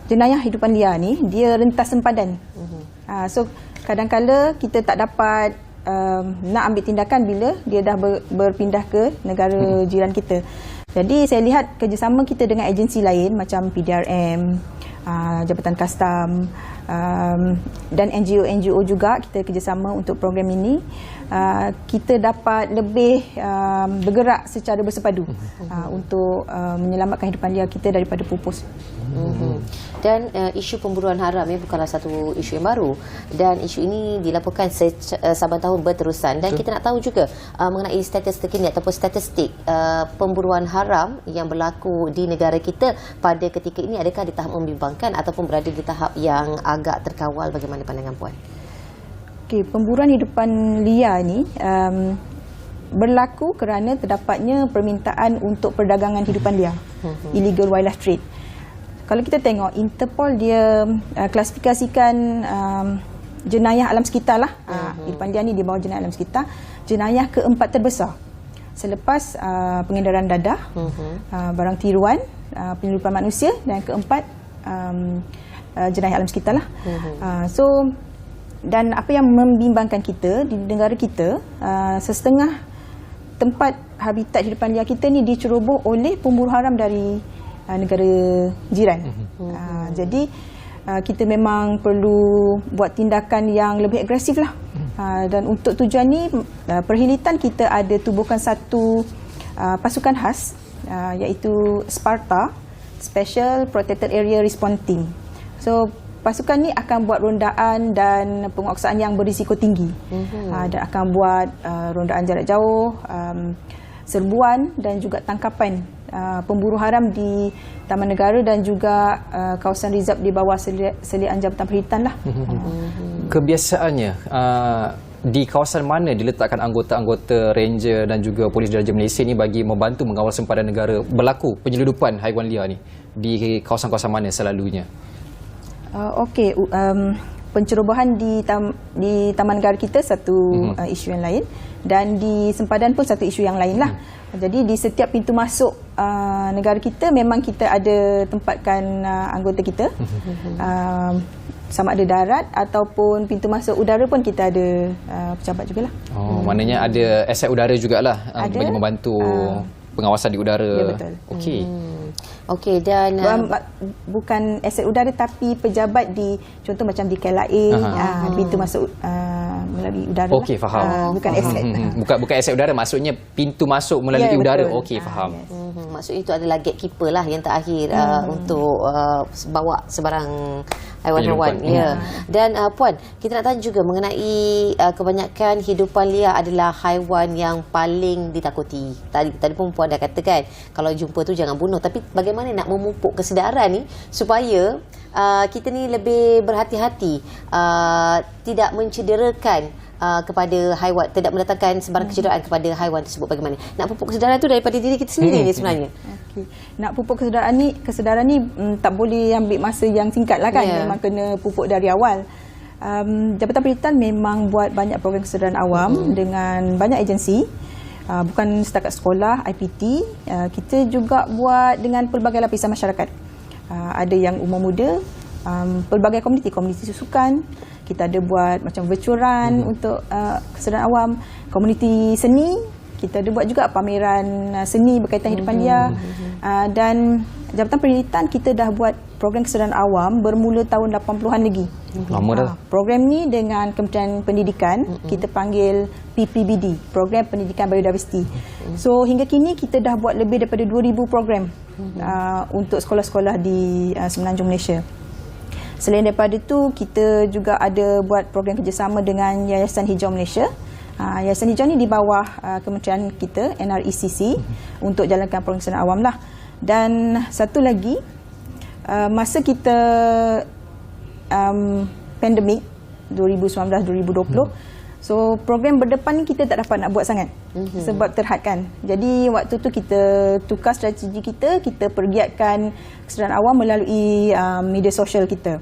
jenayah hidupan liar ni dia rentas sempadan. So kadang-kala kita tak dapat nak ambil tindakan bila dia dah berpindah ke negara jiran kita. Jadi saya lihat kerjasama kita dengan agensi lain macam PDRM, Jabatan Kastam, dan NGO juga kita kerjasama untuk program ini. Kita dapat lebih bergerak secara bersepadu untuk menyelamatkan hidupan liar kita daripada pupus.
Dan isu pemburuan haram ini bukanlah satu isu yang baru, dan isu ini dilaporkan saban tahun berterusan, dan kita nak tahu juga mengenai status terkini ataupun statistik pemburuan haram yang berlaku di negara kita pada ketika ini. Adakah di tahap membimbangkan ataupun berada di tahap yang agak terkawal? Bagaimana pandangan Puan?
Okey, pemburuan hidupan liar ni berlaku kerana terdapatnya permintaan untuk perdagangan hidupan liar, illegal wildlife trade. Kalau kita tengok, Interpol dia klasifikasikan jenayah alam sekitar lah. Hidupan liar ni di bawah jenayah alam sekitar. Jenayah keempat terbesar selepas pengedaran dadah, barang tiruan, penyelundupan manusia, dan keempat jenayah alam sekitar lah. Dan apa yang membimbangkan kita di negara kita, setengah tempat habitat hidupan liar kita ni diceroboh oleh pemburu haram dari negara jiran. Jadi kita memang perlu buat tindakan yang lebih agresif lah. Dan untuk tujuan ni, perkhidmatan kita ada tubuhkan satu pasukan khas, iaitu Sparta, Special Protected Area Response Team. So pasukan ni akan buat rondaan dan penguasaan yang berisiko tinggi. Dan akan buat rondaan jarak jauh, serbuan dan juga tangkapan pemburu haram di Taman Negara dan juga kawasan reserve di bawah seliaan Jabatan Perkhidmatan lah.
Kebiasaannya di kawasan mana diletakkan anggota-anggota ranger dan juga polis diraja Malaysia ni bagi membantu mengawal sempadan negara berlaku penyeludupan haiwan liar ni di kawasan-kawasan mana selalunya?
Okey, pencerobohan di taman negara kita satu isu yang lain, dan di sempadan pun satu isu yang lain lah. Jadi di setiap pintu masuk negara kita memang kita ada tempatkan anggota kita, sama ada darat ataupun pintu masuk udara pun kita ada pejabat jugalah.
Maknanya ada aset udara jugalah bagi membantu pengawasan di udara.
Ya, betul.
Okey.
Okey, dan
bukan aset udara tapi pejabat di, contoh macam di KLIA, pintu masuk melalui udara.
Okey, faham.
Bukan aset.
Bukan aset udara, maksudnya pintu masuk melalui udara. Okey, faham.
maksudnya itu adalah gatekeeper lah yang terakhir untuk bawa sebarang haiwan-haiwan. Ya. Dan Puan, kita nak tanya juga mengenai kebanyakan hidupan liar adalah haiwan yang paling ditakuti. Tadi pun Puan dah katakan kalau jumpa tu jangan bunuh, tapi bagaimana nak memupuk kesedaran ni supaya kita ni lebih berhati-hati, tidak mencederakan kepada haiwan, tidak mendatangkan sebarang kecederaan kepada haiwan tersebut. Bagaimana nak pupuk kesedaran tu daripada diri kita sendiri ni sebenarnya?
Okay. Nak pupuk kesedaran ni tak boleh ambil masa yang singkat lah kan. Memang kena pupuk dari awal. Jabatan Pendidikan memang buat banyak program kesedaran awam dengan banyak agensi. Bukan setakat sekolah, IPT, kita juga buat dengan pelbagai lapisan masyarakat. Ada yang umur muda, pelbagai komuniti susukan. Kita ada buat macam virtual run untuk kesedaran awam, komuniti seni. Kita ada buat juga pameran seni berkaitan hidupan liar. Dan Jabatan Pendidikan kita dah buat program kesedaran awam bermula tahun 80-an lagi.
Lama dah.
Program ni dengan Kementerian Pendidikan, kita panggil PPBD, Program Pendidikan Biodiversiti. So hingga kini kita dah buat lebih daripada 2,000 program untuk sekolah-sekolah di Semenanjung Malaysia. Selain daripada itu, kita juga ada buat program kerjasama dengan Yayasan Hijau Malaysia. Yayasan Hijau ni di bawah kementerian kita, NRECC, untuk jalankan program kesedaran awam lah. Dan satu lagi, masa kita pandemik 2019-2020, so program berdepan ni kita tak dapat nak buat sangat sebab terhad kan. Jadi waktu tu kita tukar strategi kita pergiatkan kesedaran awam melalui media sosial kita.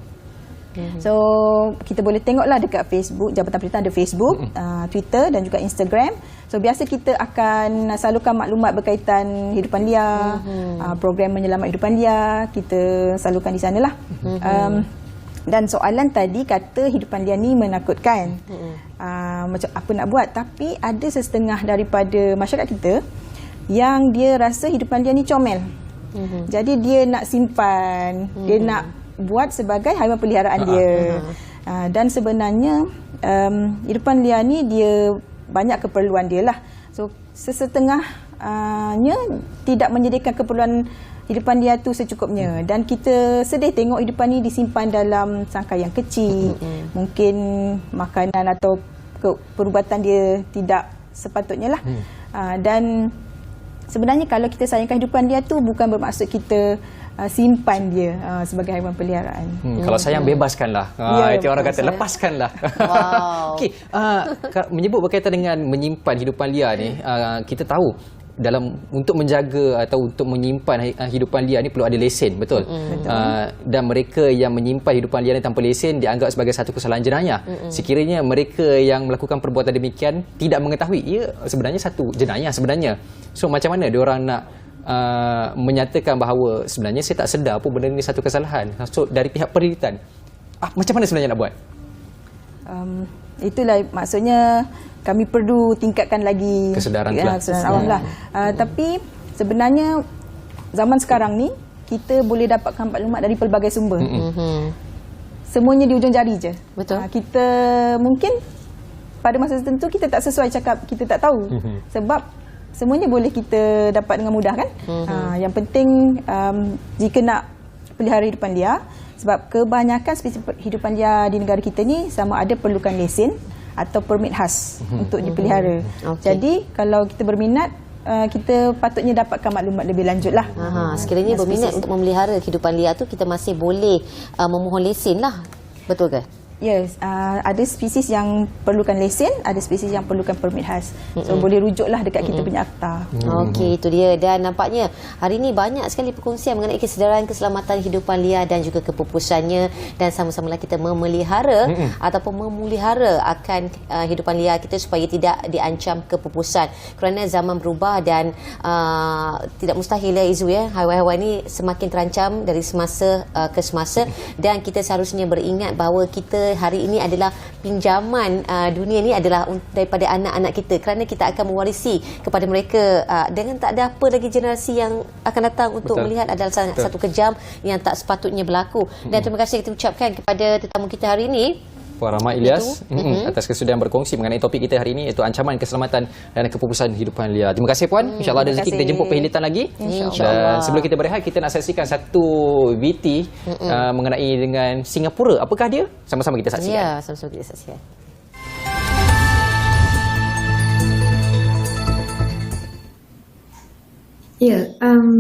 So kita boleh tengoklah dekat Facebook, Jabatan Pendidikan ada Facebook, Twitter dan juga Instagram. So biasa kita akan salurkan maklumat berkaitan hidupan liar, program menyelamat hidupan liar, kita salurkan di sanalah. Dan soalan tadi kata hidupan liar ni menakutkan. Macam apa nak buat, tapi ada sesetengah daripada masyarakat kita yang dia rasa hidupan liar ni comel. Jadi dia nak simpan, dia nak buat sebagai haiwan peliharaan dia. Dan sebenarnya hidupan liar ni dia banyak keperluan dia lah. So sesetengahnya tidak menyediakan keperluan hidupan liar tu secukupnya, dan kita sedih tengok hidupan ni disimpan dalam sangkar yang kecil. Mungkin makanan atau perubatan dia tidak sepatutnya lah. Dan sebenarnya kalau kita sayangkan hidupan liar tu bukan bermaksud kita simpan dia sebagai haiwan peliharaan.
Kalau sayang, bebaskanlah. Itu orang kata, lepaskanlah.
Wow.
Okey, menyebut berkaitan dengan menyimpan hidupan liar ni, kita tahu untuk menjaga atau untuk menyimpan hidupan liar ni perlu ada lesen, betul? Dan mereka yang menyimpan hidupan liar ni tanpa lesen dianggap sebagai satu kesalahan jenayah. Sekiranya mereka yang melakukan perbuatan demikian tidak mengetahui, ia sebenarnya satu jenayah sebenarnya. So macam mana diorang nak menyatakan bahawa sebenarnya saya tak sedar pun benda ni satu kesalahan? So dari pihak pendidikan, macam mana sebenarnya nak buat? Itulah maksudnya kami perlu tingkatkan lagi kesedaran awam lah. Tapi sebenarnya zaman sekarang ni kita boleh dapatkan maklumat dari pelbagai sumber. Semuanya di ujung jari je.
Betul.
Kita mungkin pada masa tertentu kita tak sesuai cakap, kita tak tahu. Sebab semuanya boleh kita dapat dengan mudah kan. Yang penting jika nak pelihara hidupan liar, sebab kebanyakan spesies hidupan liar di negara kita ni sama ada perlukan lesen atau permit khas untuk dipelihara. Jadi kalau kita berminat, kita patutnya dapatkan maklumat lebih lanjut lah.
Sekiranya berminat untuk memelihara kehidupan liar tu, kita masih boleh memohon lesen lah. Betul ke?
Yes, ada spesies yang perlukan lesen, ada spesies yang perlukan permit khas. So boleh rujuklah dekat kita punya akta.
Okey, itu dia. Dan nampaknya hari ini banyak sekali perkongsian mengenai kesedaran keselamatan hidupan liar dan juga kepupusannya, dan sama-samalah kita memelihara ataupun memelihara akan hidupan liar kita supaya tidak diancam kepupusan. Kerana zaman berubah dan tidak mustahil Izu ya, haiwan-haiwan ini semakin terancam dari semasa ke semasa, dan kita seharusnya beringat bahawa kita hari ini adalah pinjaman dunia ni adalah daripada anak-anak kita, kerana kita akan mewarisi kepada mereka dengan tak ada apa lagi generasi yang akan datang untuk melihat adalah satu kejam yang tak sepatutnya berlaku. Dan terima kasih kita ucapkan kepada tetamu kita hari ini,
Puan Rahmat Ilyas, atas kesudian berkongsi mengenai topik kita hari ini, iaitu ancaman keselamatan dan kepupusan hidupan liar. Terima kasih Puan. InsyaAllah ada rezeki kita jemput perkhidmatan lagi. Dan sebelum kita berehat, kita nak saksikan satu VT mengenai dengan Singapura. Apakah dia? Sama-sama kita saksikan.
Ya, sama-sama kita saksikan.
Ya,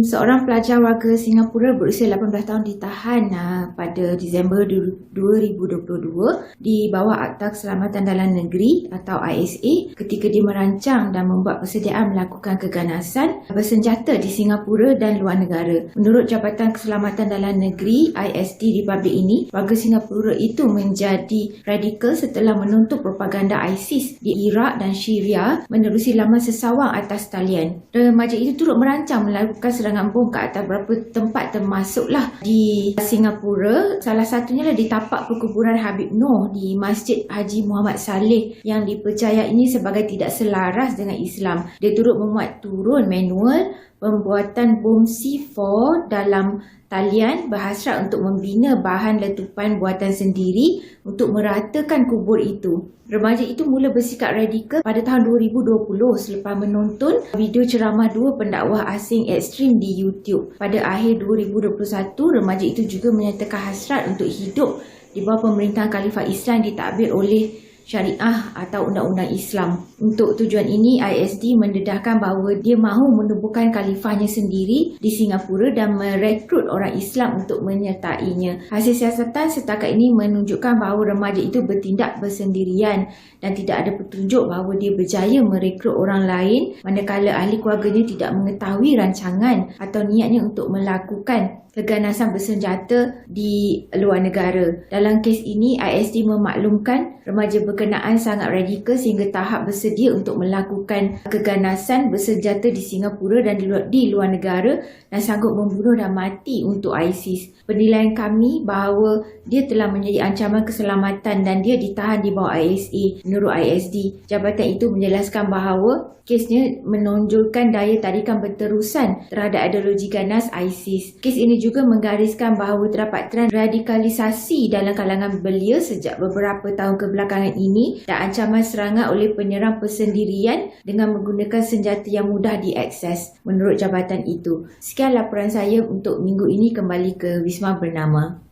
seorang pelajar warga Singapura berusia 18 tahun ditahan pada Disember 2022 di bawah Akta Keselamatan Dalam Negeri atau ISA ketika dia merancang dan membuat persediaan melakukan keganasan bersenjata di Singapura dan luar negara. Menurut Jabatan Keselamatan Dalam Negeri ISD Republik ini, warga Singapura itu menjadi radikal setelah menonton propaganda ISIS di Iraq dan Syria menerusi laman sesawang atas talian. Remaja itu turut merancang melakukan serangan bom ke atas beberapa tempat termasuklah di Singapura. Salah satunya di tapak perkuburan Habib Noor di Masjid Haji Muhammad Saleh yang dipercayai ini sebagai tidak selaras dengan Islam. Dia turut memuat turun manual pembuatan bom C4 dalam talian berhasrat untuk membina bahan letupan buatan sendiri untuk meratakan kubur itu. Remaja itu mula bersikap radikal pada tahun 2020 selepas menonton video ceramah dua pendakwah asing ekstrim di YouTube. Pada akhir 2021, remaja itu juga menyatakan hasrat untuk hidup di bawah pemerintahan Khalifah Islam ditakbir oleh Syariah atau Undang-Undang Islam. Untuk tujuan ini, ISD mendedahkan bahawa dia mahu menubuhkan khalifahnya sendiri di Singapura dan merekrut orang Islam untuk menyertainya. Hasil siasatan setakat ini menunjukkan bahawa remaja itu bertindak bersendirian dan tidak ada petunjuk bahawa dia berjaya merekrut orang lain, manakala ahli keluarganya tidak mengetahui rancangan atau niatnya untuk melakukan keganasan bersenjata di luar negara. Dalam kes ini, ISD memaklumkan remaja berkenaan sangat radikal sehingga tahap bersedia untuk melakukan keganasan bersenjata di Singapura dan di luar negara dan sanggup membunuh dan mati untuk ISIS. Penilaian kami bahawa dia telah menjadi ancaman keselamatan dan dia ditahan di bawah ISA. Menurut ISD, jabatan itu menjelaskan bahawa kesnya menonjolkan daya tarikan berterusan terhadap ideologi ganas ISIS. Kes ini juga menggariskan bahawa terdapat trend radikalisasi dalam kalangan belia sejak beberapa tahun kebelakangan ini dan ancaman serangan oleh penyerang persendirian dengan menggunakan senjata yang mudah diakses menurut jabatan itu. Sekian laporan saya untuk minggu ini, kembali ke Wisma Bernama.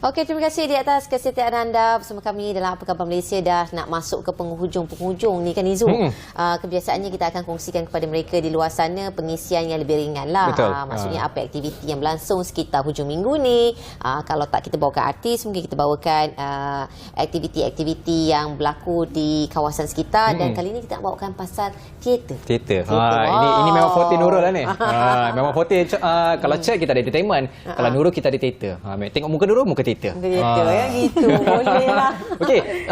Okey, terima kasih di atas kesetiaan anda bersama kami dalam Apa Khabar Malaysia. Dah nak masuk ke penghujung-penghujung ni kan Izu. Kebiasaannya kita akan kongsikan kepada mereka di luar sana pengisian yang lebih ringan lah. Maksudnya apa aktiviti yang berlangsung sekitar hujung minggu ni. Kalau tak kita bawakan artis, mungkin kita bawakan aktiviti-aktiviti yang berlaku di kawasan sekitar. Dan kali ni kita nak bawakan pasal teater. Ini memang forte Nurul lah ni. Memang forte. Kalau chat kita ada entertainment. Kalau Nurul kita ada teater. Tengok muka Nurul, muka teater. Ya gitu. Boleh lah.
Okey,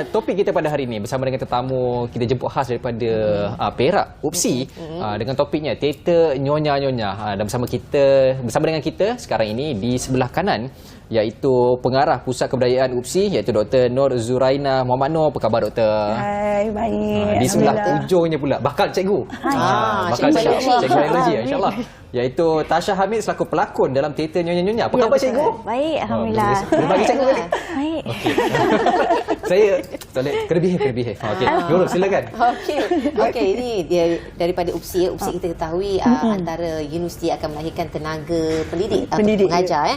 topik kita pada hari ini bersama dengan tetamu kita jemput khas daripada Perak, UPSI, dengan topiknya teater Nyonya-Nyonya. Dan bersama dengan kita sekarang ini di sebelah kanan iaitu pengarah Pusat Kebudayaan UPSI iaitu Dr. Nur Zuraina Muhammad Noor. Apa khabar Doktor?
Hai, baik.
Di sebelah ujungnya pula bakal cikgu. Bakal cikgu biologi insya-Allah. Iaitu Tasha Hamid selaku pelakon dalam teater Nyonya-Nyonya. Apa khabar cikgu?
Baik, alhamdulillah.
Boleh bagi cikgu balik.
Baik.
Okey. Saya kena behave. Okey, Nurul silakan.
Okey, ini dia daripada UPSI. UPSI kita ketahui antara universiti akan melahirkan tenaga pendidik atau pengajar.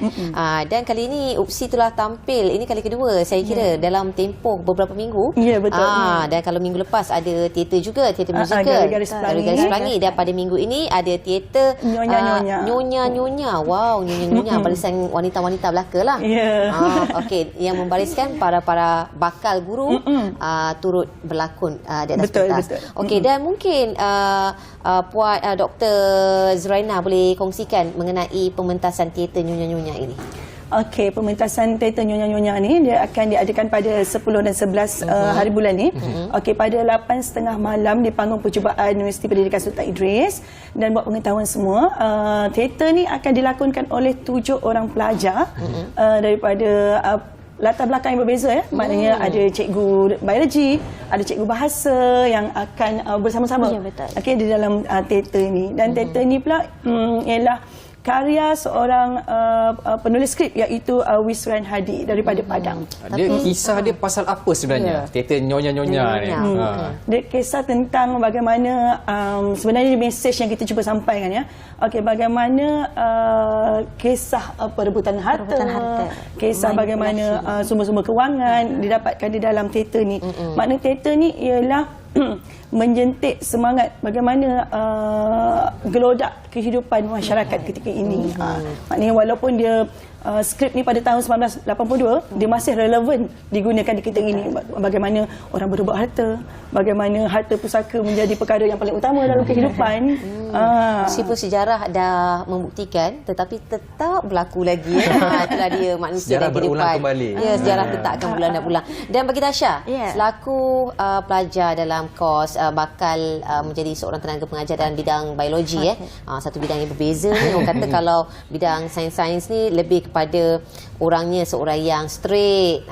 Dan kali ini UPSI telah tampil, ini kali kedua saya kira dalam tempoh beberapa minggu.
Ya, betul.
Dan kalau minggu lepas ada teater juga, teater musikal. Garis Pelangi. Dan pada minggu ini ada teater Nyonya. Wow, Nyonya. Barisan wanita-wanita belaka lah. Okey, yang membariskan para bakal guru turut berlakon di atas pentas. Okey, dan mungkin Puan Dr. Zuraina boleh kongsikan mengenai pementasan teater Nyonya ini.
Okey, pementasan teater Nyonya ni dia akan diadakan pada 10 dan 11 hari bulan ni. Okey, pada 8.30 malam di panggung percubaan Universiti Pendidikan Sultan Idris. Dan buat pengetahuan semua, teater ni akan dilakonkan oleh 7 orang pelajar daripada latar belakang yang berbeza ya. Maknanya ada cikgu biologi, ada cikgu bahasa yang akan bersama-sama di dalam teater ini. Dan teater ini pula ialah karya seorang penulis skrip iaitu Wisran Hadi daripada Padang.
Dia kisah dia pasal apa sebenarnya? Teater Nyonya ni.
Dia kisah tentang bagaimana sebenarnya mesej yang kita cuba sampaikan ya. Okey, bagaimana kisah perebutan harta, kisah bagaimana sumber-sumber kewangan didapatkan di dalam teater ni. Makna teater ni ialah menjentik semangat bagaimana gelodak kehidupan masyarakat ketika ini. Maknanya walaupun dia skrip ni pada tahun 1982, dia masih relevan digunakan di kita ini. Bagaimana orang berebut harta, bagaimana harta pusaka menjadi perkara yang paling utama dalam kehidupan.
Meskipun sejarah dah membuktikan, tetapi tetap berlaku lagi. Itulah dia manusia
sejarah
dan kehidupan.
Berulang kembali.
Ya, sejarah tetap akan berulang dan berulang. Dan bagi Tasha, selaku pelajar dalam kos bakal menjadi seorang tenaga pengajar dalam bidang biologi, satu bidang yang berbeza. Orang kata kalau bidang sains-sains ni lebih kepada orangnya seorang yang straight,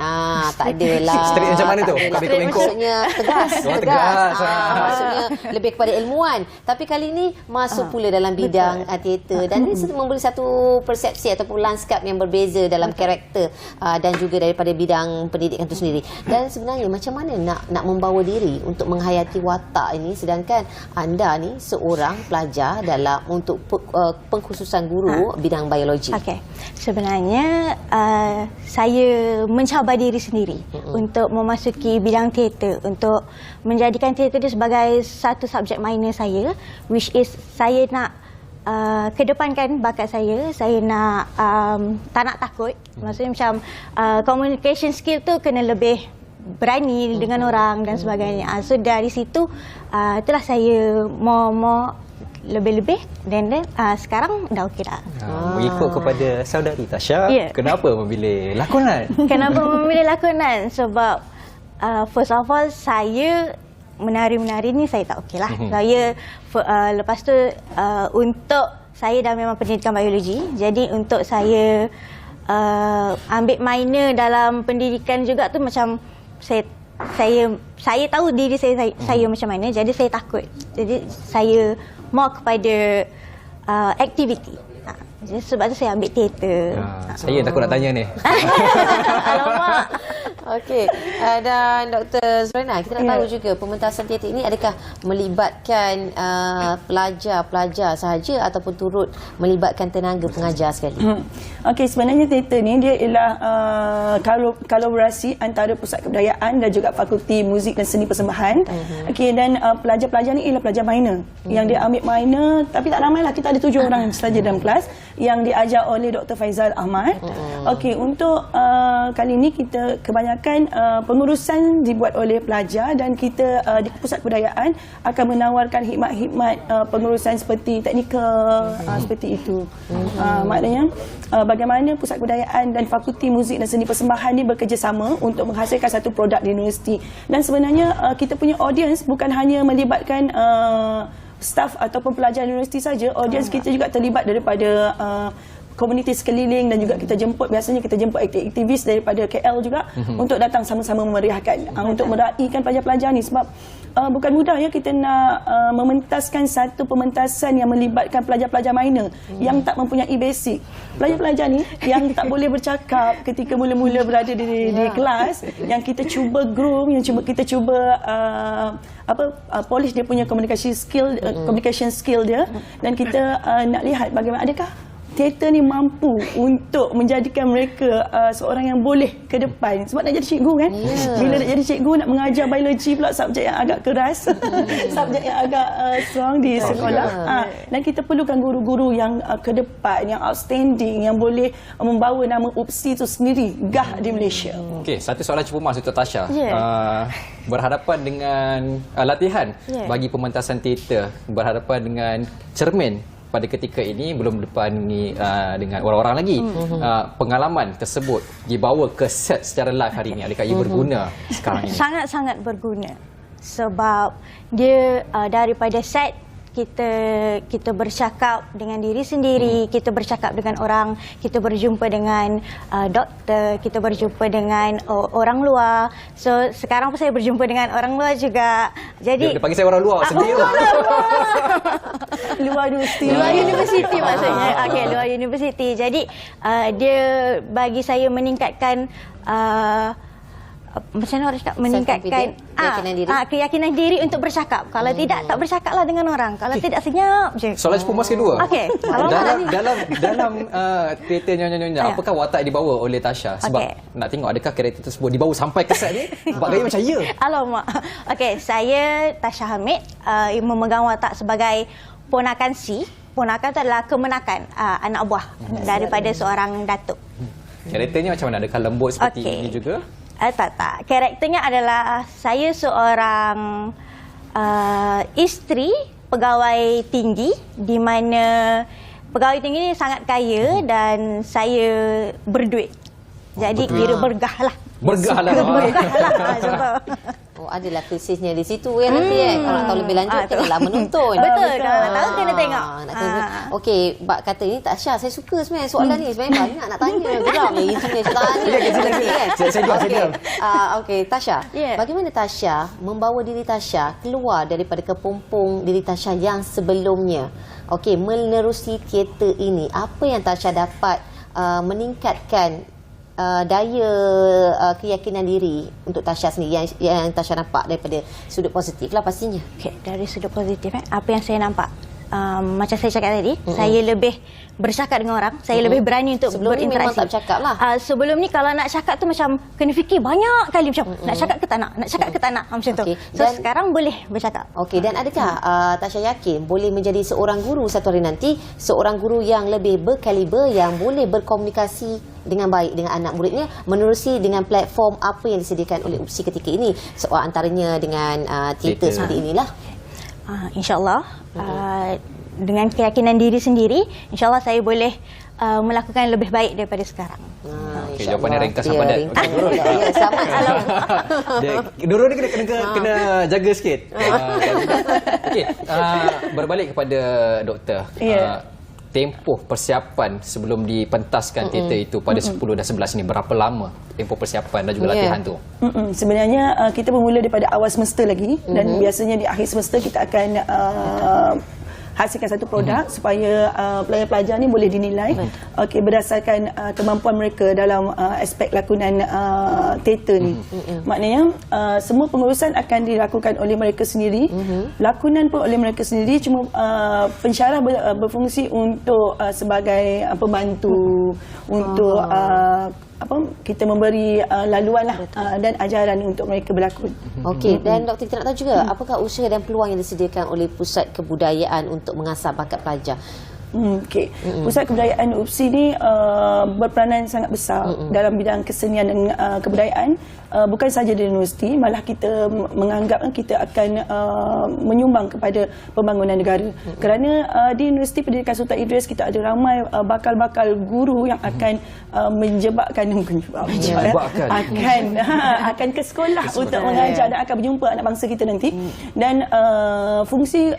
tak adalah
straight macam mana tu?
Maksudnya tegas. Maksudnya lebih kepada ilmuwan. Tapi kali ini masuk pula dalam bidang teater, dan ini memberi satu persepsi ataupun lanskap yang berbeza dalam karakter dan juga daripada bidang pendidikan itu sendiri. Dan sebenarnya macam mana nak membawa diri untuk menghayati watak ini, sedangkan anda ni seorang pelajar dalam untuk pengkhususan guru bidang biologi.
Okey. Sebenarnya saya mencabar diri sendiri untuk memasuki bidang teater, untuk menjadikan teater itu sebagai satu subjek minor saya, which is saya nak kedepankan bakat saya nak tak nak takut. Maksudnya macam communication skill tu kena lebih berani dengan orang dan sebagainya. So dari situ itulah saya mau lebih-lebih, dan sekarang dah okey dah.
Mengikut kepada saudari Tasha, kenapa memilih lakonan?
Kenapa memilih lakonan? Sebab first of all, saya menari-menari ni saya tak okey lah. Saya lepas tu untuk saya dah memang pendidikan biologi, jadi untuk saya ambil minor dalam pendidikan juga tu macam saya tahu diri saya macam mana, jadi saya takut. Jadi saya more kepada aktiviti. Jadi sebab tu saya ambil teater.
Saya takut nak tanya ni.
Alamak. Okey. Dan Dr. Zuraina, kita nak tahu juga pementasan teater ini adakah melibatkan pelajar-pelajar sahaja ataupun turut melibatkan tenaga pengajar sekali?
Okey, sebenarnya teater ni dia ialah kolaborasi antara Pusat Kebudayaan dan juga Fakulti Muzik dan Seni Persembahan. Okey, dan pelajar-pelajar ni ialah pelajar minor. Yang dia ambil minor, tapi tak ramailah, kita ada 7 orang saja dalam kelas yang diajar oleh Dr. Faizal Ahmad. Okey, untuk kali ini kita kebanyakan pengurusan dibuat oleh pelajar, dan kita di Pusat Kebudayaan akan menawarkan khidmat-khidmat pengurusan seperti teknikal, seperti itu. Maknanya bagaimana Pusat Kebudayaan dan Fakulti Muzik dan Seni Persembahan ni bekerjasama untuk menghasilkan satu produk di universiti. Dan sebenarnya kita punya audience bukan hanya melibatkan staf ataupun pelajar universiti saja, audience kita juga terlibat daripada komuniti sekeliling dan juga biasanya kita jemput aktivis daripada KL juga untuk datang sama-sama memeriahkan untuk meraihkan pelajar-pelajar ni, sebab bukan mudah ya kita nak mementaskan satu pementasan yang melibatkan pelajar-pelajar minor yang tak mempunyai basic. Pelajar-pelajar ni yang tak boleh bercakap ketika mula-mula berada di kelas, yang kita cuba groom, yang kita cuba polish dia punya communication skill dia, dan kita nak lihat bagaimana adakah teater ni mampu untuk menjadikan mereka seorang yang boleh ke depan. Sebab nak jadi cikgu kan, bila nak jadi cikgu, nak mengajar biologi pula, subjek yang agak keras, subjek yang agak strong di sekolah, dan kita perlukan guru-guru yang ke depan, yang outstanding, yang boleh membawa nama UPSI itu sendiri gah di Malaysia.
Okey, satu soalan cuba mas untuk Tasha. Berhadapan dengan latihan bagi pementasan teater, berhadapan dengan cermin pada ketika ini, belum depan ni dengan orang-orang lagi, pengalaman tersebut dibawa ke set secara live hari ini, adakah ia berguna sekarang ini?
Sangat-sangat berguna, sebab dia daripada set kita bercakap dengan diri sendiri, kita bercakap dengan orang, kita berjumpa dengan doktor, kita berjumpa dengan orang luar. So sekarang pun saya berjumpa dengan orang luar juga. Jadi
dia panggil saya orang luar sedih.
Luar universiti maksudnya. Okey, luar universiti. Jadi dia bagi saya meningkatkan macam mana orang cakap, meningkatkan keyakinan diri untuk bercakap. Kalau tidak, tak bercakaplah dengan orang. Kalau tidak, senyap je.
Soalan cepumas kedua.
Okey.
Dalam teater Nyonya-Nyonya, apakah watak yang dibawa oleh Tasha? Sebab nak tengok adakah karakter tersebut dibawa sampai ke set ni? Sebab gaya macam ya.
Alamak. Okey, saya Tasha Hamid, memegang watak sebagai ponakan Si. Ponakan itu adalah kemenakan anak buah daripada seorang datuk.
Karakternya macam mana? Adakah lembut seperti ini juga?
Tak. Karakternya adalah saya seorang isteri pegawai tinggi, di mana pegawai tinggi ini sangat kaya dan saya berduit. Jadi kira bergah lah.
Bergah lah.
Oh, adalah krisisnya di situ ya nanti Kalau nak tahu lebih lanjut, kenalah menonton.
Betul, kalau nak tahu kena tengok.
Okey, Mbak kata ini Tasha, saya suka sebenarnya soalan ni. Sebenarnya banyak nak tanya. Geram ya, isinya tanya.
Saya
Okey, Tasha. Bagaimana Tasha membawa diri Tasha keluar daripada kepompong diri Tasha yang sebelumnya? Okey, menerusi teater ini, apa yang Tasha dapat meningkatkan daya keyakinan diri untuk Tasha sendiri yang Tasha nampak daripada sudut positif lah pastinya.
Okay, dari sudut positif apa yang saya nampak, macam saya cakap tadi, saya lebih bercakap dengan orang, saya lebih berani untuk
sebelum
berinteraksi.
Sebelum ni memang tak bercakap lah.
Sebelum ni kalau nak cakap tu macam kena fikir banyak kali, macam nak cakap ke tak nak, macam tu. So dan, sekarang boleh bercakap.
Okey, dan adakah Tasha yakin boleh menjadi seorang guru satu hari nanti, seorang guru yang lebih berkaliber, yang boleh berkomunikasi dengan baik dengan anak muridnya, menerusi dengan platform apa yang disediakan oleh UPSI ketika ini, antaranya dengan teater seperti inilah?
InsyaAllah, dengan keyakinan diri sendiri, InsyaAllah saya boleh melakukan lebih baik daripada sekarang.
Okey, jawapannya ringkas dan padat.
Ya, sama.
Dulu ni kena jaga sikit. Okey, berbalik kepada doktor. Tempoh persiapan sebelum dipentaskan teater itu pada 10 dan 11 ini, berapa lama tempoh persiapan dan juga latihan tu?
Sebenarnya kita bermula daripada awal semester lagi, dan biasanya di akhir semester kita akan hasilkan satu produk supaya pelajar-pelajar ni boleh dinilai berdasarkan kemampuan mereka dalam aspek lakonan teater ni. Maknanya semua pengurusan akan dilakukan oleh mereka sendiri, lakonan pun oleh mereka sendiri, cuma pensyarah berfungsi untuk sebagai pembantu untuk kita memberi laluan lah, dan ajaran untuk mereka berlakon.
Okey, dan doktor, kita nak tahu juga apakah usaha dan peluang yang disediakan oleh Pusat Kebudayaan untuk mengasah bakat pelajar?
Okey, Pusat Kebudayaan UPSI ni berperanan sangat besar dalam bidang kesenian dan kebudayaan. Bukan saja di universiti, malah kita menganggap kita akan menyumbang kepada pembangunan negara. Kerana di Universiti Pendidikan Sultan Idris kita ada ramai bakal-bakal guru yang akan akan ke sekolah untuk mengajar dan akan berjumpa anak bangsa kita nanti. Dan fungsi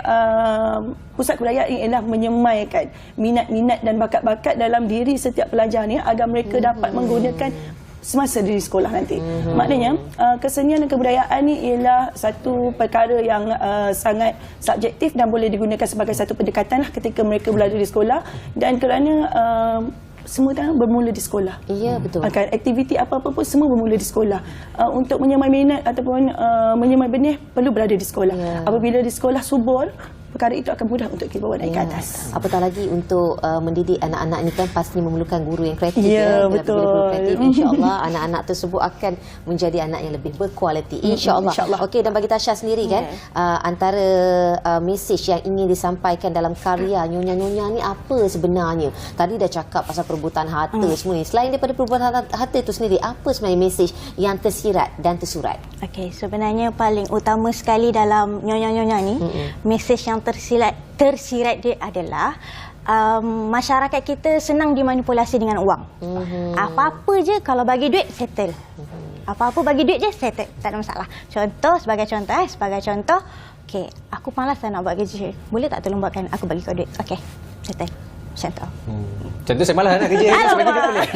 Pusat Kebudayaan ialah menyemaikan mengembangkan minat-minat dan bakat-bakat dalam diri setiap pelajar ni agar mereka dapat menggunakan semasa di sekolah nanti. Maknanya kesenian dan kebudayaan ni ialah satu perkara yang sangat subjektif dan boleh digunakan sebagai satu pendekatan lah ketika mereka berada di sekolah, dan kerana semua dah bermula di sekolah.
Ya, betul.
Aktiviti apa-apa pun semua bermula di sekolah. Untuk menyemai minat ataupun menyemai benih perlu berada di sekolah. Apabila di sekolah subur, perkara itu akan mudah untuk kita bawa naik ke atas.
Apatah lagi untuk mendidik anak-anak ni kan pasti memerlukan guru yang kreatif.
Ya,
Bila
betul.
guru kreatif, insya-Allah anak-anak tersebut akan menjadi anak yang lebih berkualiti. Insya-Allah. Okey, dan bagi Tasha sendiri kan, antara mesej yang ingin disampaikan dalam karya Nyonya-Nyonya ni apa sebenarnya? Tadi dah cakap pasal perebutan harta semua ni. Selain daripada perebutan harta itu sendiri, apa sebenarnya mesej yang tersirat dan tersurat?
Okey, sebenarnya paling utama sekali dalam Nyonya-Nyonya ni, mesej yang tersirat dia adalah masyarakat kita senang dimanipulasi dengan wang. Apa-apa je kalau bagi duit, settle. Apa-apa bagi duit je, settle. Tak ada masalah. Sebagai contoh, okey, aku malas nak buat kerja. Boleh tak tolong buatkan, aku bagi kau duit. Okey, settle. Macam tu.
Contoh saya malas nak kerja. Sebagi dia boleh.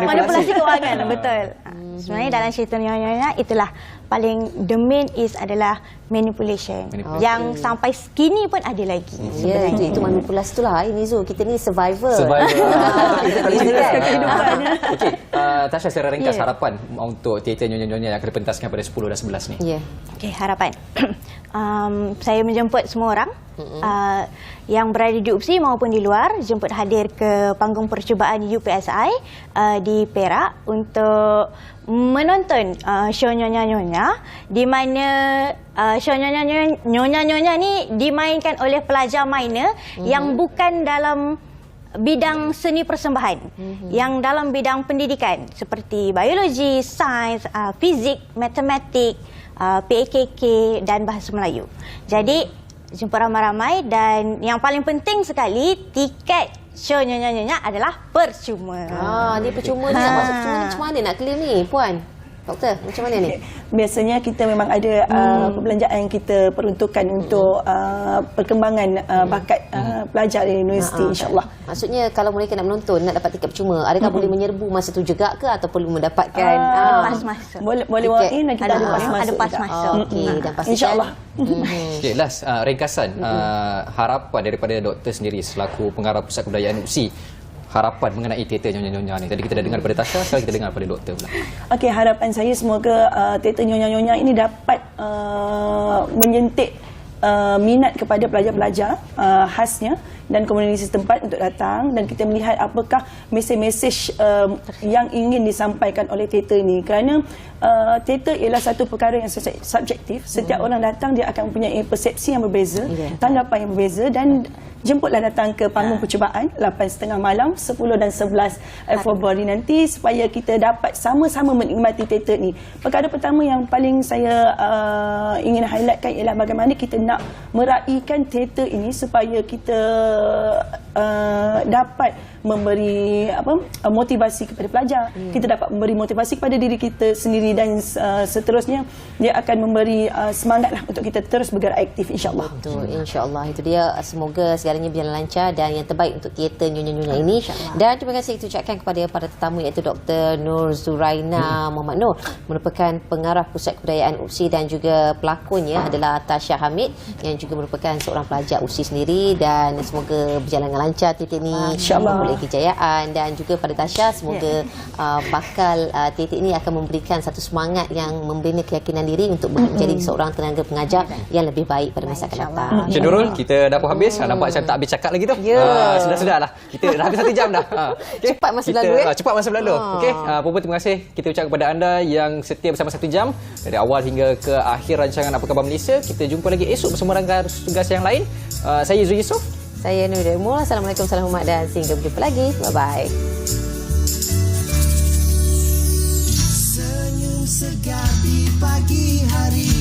Manipulasi kewangan, betul. Sebenarnya dalam cerita Nyonya-Nyonya itulah paling the main adalah manipulation. Yang sampai kini pun ada lagi.
Ya, itu manipulasi itulah. Ini Zul, kita ni survivor.
Meneruskan kehidupannya.
Okey, Tasha secara ringkas harapan untuk teater Nyonya-Nyonya yang akan dipentaskan pada 10 dan 11 ni.
Ya.
Okey, harapan. Saya menjemput semua orang yang berada di UPSI maupun di luar, jemput hadir ke panggung percubaan UPSI di Perak untuk menonton show Nyonya-Nyonya, di mana show Nyonya-Nyonya ni dimainkan oleh pelajar minor yang bukan dalam bidang seni persembahan, yang dalam bidang pendidikan seperti biologi, sains, fizik, matematik, PAKK dan bahasa Melayu. Jadi jumpa ramai-ramai, dan yang paling penting sekali, tiket show Nyonya-Nyonya adalah percuma.
Dia percuma ni. Maksud percuma ni macam mana nak claim ni, Puan? Doktor, macam mana ni?
Biasanya kita memang ada perbelanjaan yang kita peruntukkan untuk perkembangan bakat pelajar di universiti, insyaAllah.
Maksudnya kalau mereka nak menonton, nak dapat tiket percuma, adakah boleh menyerbu masa tu juga ke, atau perlu mendapatkan
Pas masuk.
Boleh walk in dan kita ada pas masuk.
Ada pas masuk.
Okey, dan pastikan
InsyaAllah.
Okay, last ringkasan harapan daripada doktor sendiri selaku pengarah Pusat Kebudayaan UPSI, harapan mengenai teater Nyonya-Nyonya ni. Tadi kita dah dengar daripada Tasha, sekarang kita dengar daripada doktor pula.
Okey, harapan saya semoga teater Nyonya-Nyonya ini dapat menyentik minat kepada pelajar-pelajar khasnya dan komuniti setempat untuk datang, dan kita melihat apakah mesej-mesej yang ingin disampaikan oleh teater ini. Kerana teater ialah satu perkara yang subjektif. Setiap orang datang dia akan mempunyai persepsi yang berbeza, tanggapan yang berbeza, dan jemputlah datang ke panggung percubaan 8.30 malam, 10 dan 11 Februari nanti, supaya kita dapat sama-sama menikmati teater ni. Perkara pertama yang paling saya ingin highlightkan ialah bagaimana kita nak meraihkan teater ini supaya kita dapat memberi motivasi kepada pelajar, kita dapat memberi motivasi kepada diri kita sendiri, dan seterusnya dia akan memberi semangatlah untuk kita terus bergerak aktif, insya-Allah.
Betul, insya-Allah. Itu dia, semoga segalanya berjalan lancar dan yang terbaik untuk teater Nyonya-Nyonya ini. Dan terima kasih kita ucapkan kepada para tetamu, iaitu Dr. Nur Zuraina Muhammad Nur, merupakan pengarah Pusat Kebudayaan UPSI, dan juga pelakonnya adalah Tasha Hamid yang juga merupakan seorang pelajar UPSI sendiri. Dan semoga berjalan dengan lancar teater ini,
insya-Allah,
kejayaan. Dan juga pada Tasha, semoga bakal teater ini akan memberikan satu semangat yang memberinya keyakinan diri untuk menjadi seorang tenaga pengajar yang lebih baik pada masa akan datang.
Encik Nurul, kita dah pun habis. Nampak macam tak habis cakap lagi tu. Sudah-sudah lah. Kita dah habis 1 jam dah. Okay.
Cepat masa berlalu.
Cepat masa berlalu. Okey, Puan, terima kasih kita ucap kepada anda yang setia bersama 1 jam dari awal hingga ke akhir rancangan Apa Khabar Malaysia. Kita jumpa lagi esok bersama rakan tugas yang lain. Saya Zul Yusof.
Saya Nur Demul. Assalamualaikum, salam hormat, dan sehingga berjumpa lagi. Bye-bye.
Senyum segar di pagi hari.